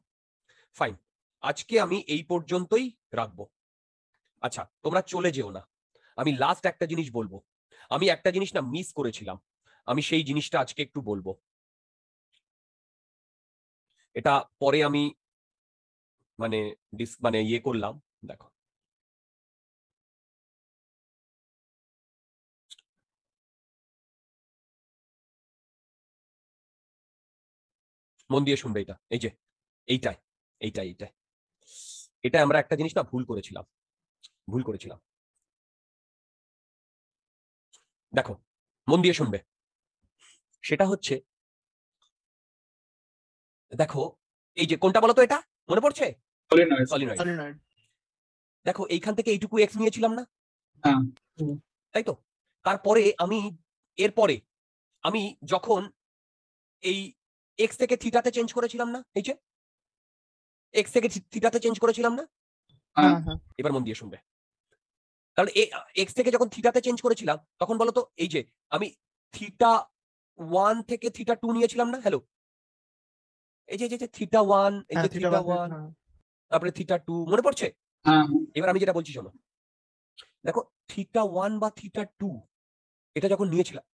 S1: ফাইন, আজকে আমি এই পর্যন্তই রাখবো। আচ্ছা, তোমরা চলে যেও না, আমি লাস্ট একটা জিনিস বলবো। আমি একটা জিনিস না মিস করেছিলাম, আমি সেই জিনিসটা আজকে একটু বলবো। এটা পরে আমি মানে মানে ইয়ে করলাম। দেখো, মন দিয়ে শুনবে এটা, এই যে এইটাই এইটাই এইটাই এটা আমরা একটা জিনিস না ভুল করেছিলাম। দেখো, মন দিয়ে শুনবে, সেটা হচ্ছে, দেখো এই যে কোনটা বলো তো, এটা মনে পড়ছে?
S2: সলিনয়েড।
S1: সলিনয়েড।
S4: সলিনয়েড।
S1: দেখো এইখান থেকে এইটুকু এক্স নিয়েছিলাম না?
S2: হ্যাঁ।
S1: তাই তো। তারপরে আমি এরপরে আমি যখন এই এক্স থেকে থিটাতে চেঞ্জ করেছিলাম না, এই যে এক্স থেকে থিটাতে চেঞ্জ করেছিলাম না?
S4: হ্যাঁ, হ্যাঁ।
S1: এবার মন দিয়ে শুনবে। কারণ এক্স থেকে যখন থিটাতে চেঞ্জ করেছিলাম, তখন বলতো এই যে আমি θ1 থেকে θ2 নিয়েছিলাম না? হ্যালো, এই যে θ1, এই যে
S4: হ্যাঁ, থিটা
S1: θ1, তারপরে θ2, মনে পড়ছে?
S2: হ্যাঁ
S1: এবার আমি যেটা বলছি শোনো, দেখো θ1 বা θ2 এটা যখন নিয়েছিলাম,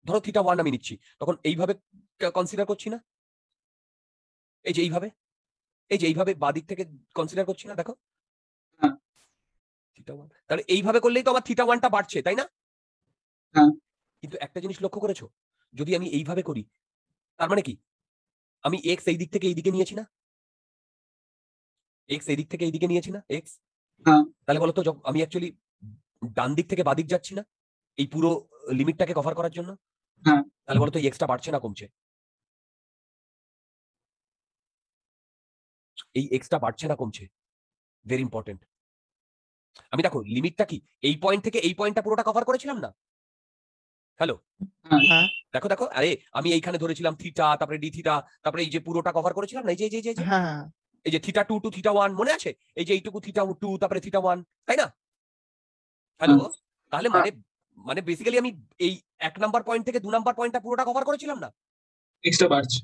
S1: ধরো θ1 আমি নিচ্ছি, তখন এইভাবে কনসিডার করছি না? এই যে এইভাবে, এই যে এইভাবে বাদিক থেকে কনসিডার করছি না? দেখো
S2: হ্যাঁ।
S1: θ1, তাহলে এইভাবে করলেই তো আমার θ1টা বাড়ছে, তাই না?
S2: হ্যাঁ।
S1: কিন্তু একটা জিনিস লক্ষ্য করেছো, যদি আমি এইভাবে করি, তার মানে কি আমি এক্স এই দিক থেকে এইদিকে নিয়েছি না? এক্স এই দিক থেকে এইদিকে নিয়েছি না এক্স?
S2: হ্যাঁ।
S1: তাহলে বলতো আমি অ্যাকচুয়ালি ডান দিক থেকে বাদিক যাচ্ছি না এই পুরো লিমিটটাকে কভার করার জন্য?
S2: হ্যাঁ।
S1: তাহলে বলতো এক্সটা বাড়ছে না কমছে? এই এক্সটা বাড়ছে না কমছে? Very important. আমি দেখো লিমিটটা কি, এই পয়েন্ট থেকে এই পয়েন্টটা পুরোটা কভার করেছিলাম না? হ্যালো,
S4: হ্যাঁ,
S1: দেখো দেখো, আরে আমি এইখানে ধরেছিলাম থিটা, তারপরে ডি থিটা, তারপরে এই যে পুরোটা কভার করেছিলাম না, এই যে
S4: হ্যাঁ।
S1: এই যে θ2 টু θ1, মনে আছে? এই যে এইটুকু θ2, তারপরে θ1, তাই না? হ্যালো, তাহলে মানে মানে বেসিক্যালি আমি এই 1 নাম্বার পয়েন্ট থেকে 2 নাম্বার পয়েন্টটা পুরোটা কভার করেছিলাম না?
S2: এক্সট্রা বাড়ছে।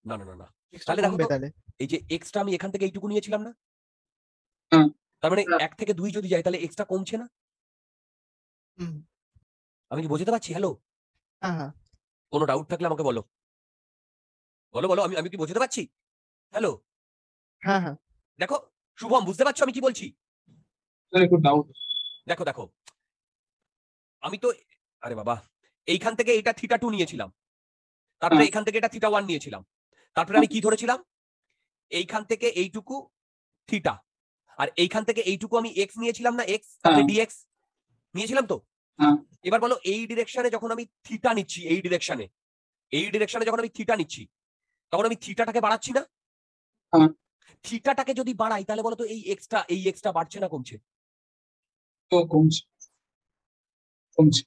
S1: না না না না,
S4: এক্সট্রা
S1: তাহলে দেখো
S4: কমবে
S1: তো,
S4: তাহলে।
S1: এই যে এক্সটা আমি এখান থেকে এইটুকু নিয়েছিলাম না?
S2: হ্যাঁ।
S1: তার মানে
S5: হ্যাঁ।
S1: 1 থেকে 2 যদি যায়, তাহলে এক্সটা কমছে না?
S4: হুম।
S1: আমি কি বোঝাতে পারছি? হ্যালো,
S4: হ্যাঁ, হ্যাঁ।
S1: কোনো ডাউট থাকলে আমাকে বলো বলো বলো, আমি কি বোঝাতে পারছি? হ্যালো,
S4: হ্যাঁ, হ্যাঁ।
S1: দেখো শুভম, বুঝতে পারছো আমি কি বলছি?
S2: স্যার একটু ডাউট।
S1: দেখো দেখো আমি তো আরে বাবা এইখান থেকে এটা θ2 নিয়েছিলাম, তারপরে
S2: হ্যাঁ।
S1: এখান থেকে এটা θ1 নিয়েছিলাম, তারপরে আমি কি ধরেছিলাম এইখান থেকে এইটুকু থিটা, আর এইখান থেকে এইটুকু আমি এক্স নিয়েছিলাম না, এক্স তারপরে
S2: হ্যাঁ।
S1: ডিএক্স নিয়েছিলাম তো।
S2: হ্যাঁ।
S1: এবার বলো এই ডিরেকশনে যখন আমি থিটা নিচ্ছি, এই ডিরেকশনে যখন আমি থিটা নিচ্ছি, তখন আমি থিটাটাকে বাড়াচ্ছি না?
S2: হ্যাঁ।
S1: থিটাটাকে যদি বাড়াই তাহলে বলো তো এই এক্সটা বাড়ছে না কমছে?
S2: তো কমছে কমছে।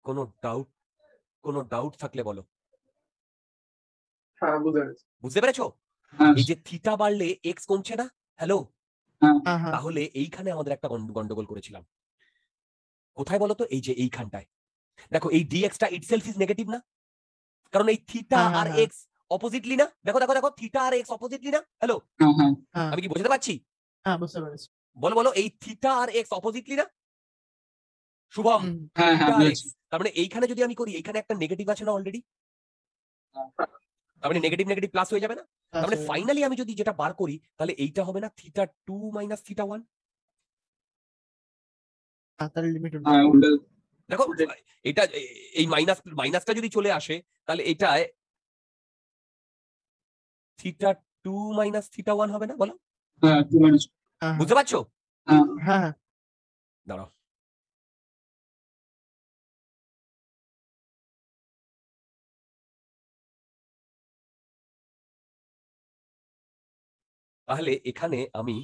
S1: কোনো ডাউট থাকলে বলো।
S5: হ্যাঁ বুঝতে পেরেছি।
S1: বুঝতে পেরেছো?
S2: হ্যাঁ।
S1: এই যে থিটা বাড়লে এক্স কমছে না? হ্যালো,
S2: হ্যাঁ।
S4: হ্যাঁ হ্যাঁ
S1: তাহলে এইখানে আমাদের একটা গন্ডগোল করেছিলাম। কোথায় বলো তো? এই যে এইখানটায়। দেখো এই ডিএক্সটা ইটসেলফ ইজ নেগেটিভ না, কারণ এই থিটা
S4: হ্যাঁ, হ্যাঁ,
S1: আর
S4: হ্যাঁ।
S1: এক্স অপোজিটলি না। দেখো দেখো দেখো থিটা আর এক্স অপোজিটলি না। হ্যালো,
S2: হ্যাঁ। হ্যাঁ।
S4: হ্যাঁ
S1: আমি কি বোঝাতে পারছি?
S4: হ্যাঁ বুঝতে পেরেছি।
S1: বলো বলো এই থিটা আর এক্স অপোজিটলি না শুভম?
S4: হুম,
S2: হ্যাঁ। হ্যাঁ
S1: থিটা আর
S2: বুঝেছি।
S1: এক্স, তার মানে এইখানে যদি আমি করি এইখানে একটা নেগেটিভ আছে না অলরেডি, তার মানে নেগেটিভ নেগেটিভ প্লাস হয়ে যাবে না? তার মানে
S4: আচ্ছা,
S1: ফাইনালি আমি যদি যেটা বার করি তাহলে এইটা হবে না θ2 মাইনাস θ1।
S4: তাহলে লিমিট
S2: হ্যাঁ উল্টা।
S1: দেখো এটা এই মাইনাসটা যদি চলে আসে তাহলে এটায় θ2 মাইনাস θ1 হবে না? বলো,
S2: হ্যাঁ 2 minus।
S4: হ্যাঁ
S1: বুঝতে পারছো?
S2: হ্যাঁ।
S4: হ্যাঁ
S1: দাঁড়াও, তাহলে এখানে আমি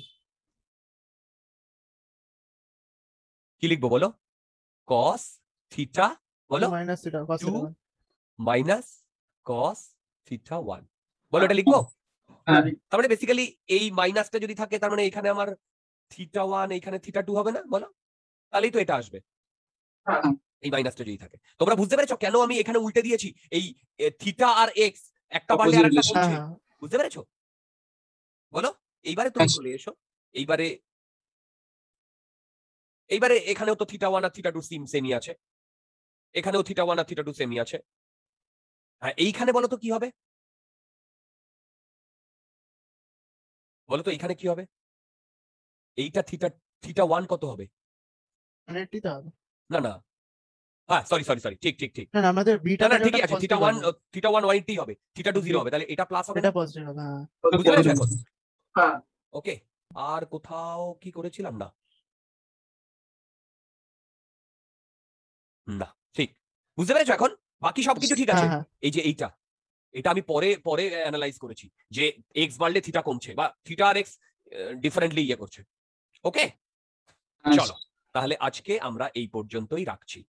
S1: কি লিখবো বলো? cos থিটা বলো
S4: minus theta cos
S1: 2
S4: theta
S1: minus cos θ1 বলো, এটা লিখবো?
S2: হ্যাঁ।
S1: তার মানে বেসিক্যালি এই মাইনাসটা যদি থাকে তার মানে এখানে আমার θ1 এখানে θ2 হবে না? বলো, তাহলেই তো এটা আসবে
S5: হ্যাঁ
S1: এই মাইনাসটা যদি থাকে। তোমরা বুঝতে পেরেছো কেন আমি এখানে উল্টে দিয়েছি? এই থিটা আর এক্স একটা বাড়লে
S2: Opposite
S1: আরেকটা
S2: relation।
S1: কমছে,
S4: হ্যাঁ
S1: বুঝতে পেরেছো? বলো, এইবারে তুমি চলে এসো। এইবারে এখানেও তো θ1 আর θ2 সেমই আছে, এখানেও θ1 আর θ2 সেমই আছে। হ্যাঁ, এইখানে বলো তো কি হবে? বলো তো এইখানে কি হবে? এইটা θ1 কত হবে?
S4: মানে থিটা হবে।
S1: না না, হ্যাঁ সরি সরি সরি, ঠিক ঠিক ঠিক,
S4: না না আমাদের
S1: না
S4: বিটা
S1: না ঠিকই আছে, θ1 180 হবে, θ2 0 হবে, তাহলে এটা প্লাস হবে
S4: এটা
S1: না?
S4: পজিটিভ হবে। হ্যাঁ
S1: বুঝতে পেরেছো এখন?
S5: হ্যাঁ
S1: ওকে, আর কোথাও কি করেছিলাম না? না, ঠিক বুঝতে পেরেছো এখন? বাকি সবকিছু ঠিক আছে।
S4: হ্যাঁ হ্যাঁ
S1: এই যে এটা আমি পরে পরে অ্যানালাইজ করেছি যে এক্স বাড়লে থিটা কমছে বা থিটা আর এক্স ডিফারেন্টলি ইয়ে করছে। ওকে, চলো তাহলে আজকে আমরা এই পর্যন্তই রাখছি।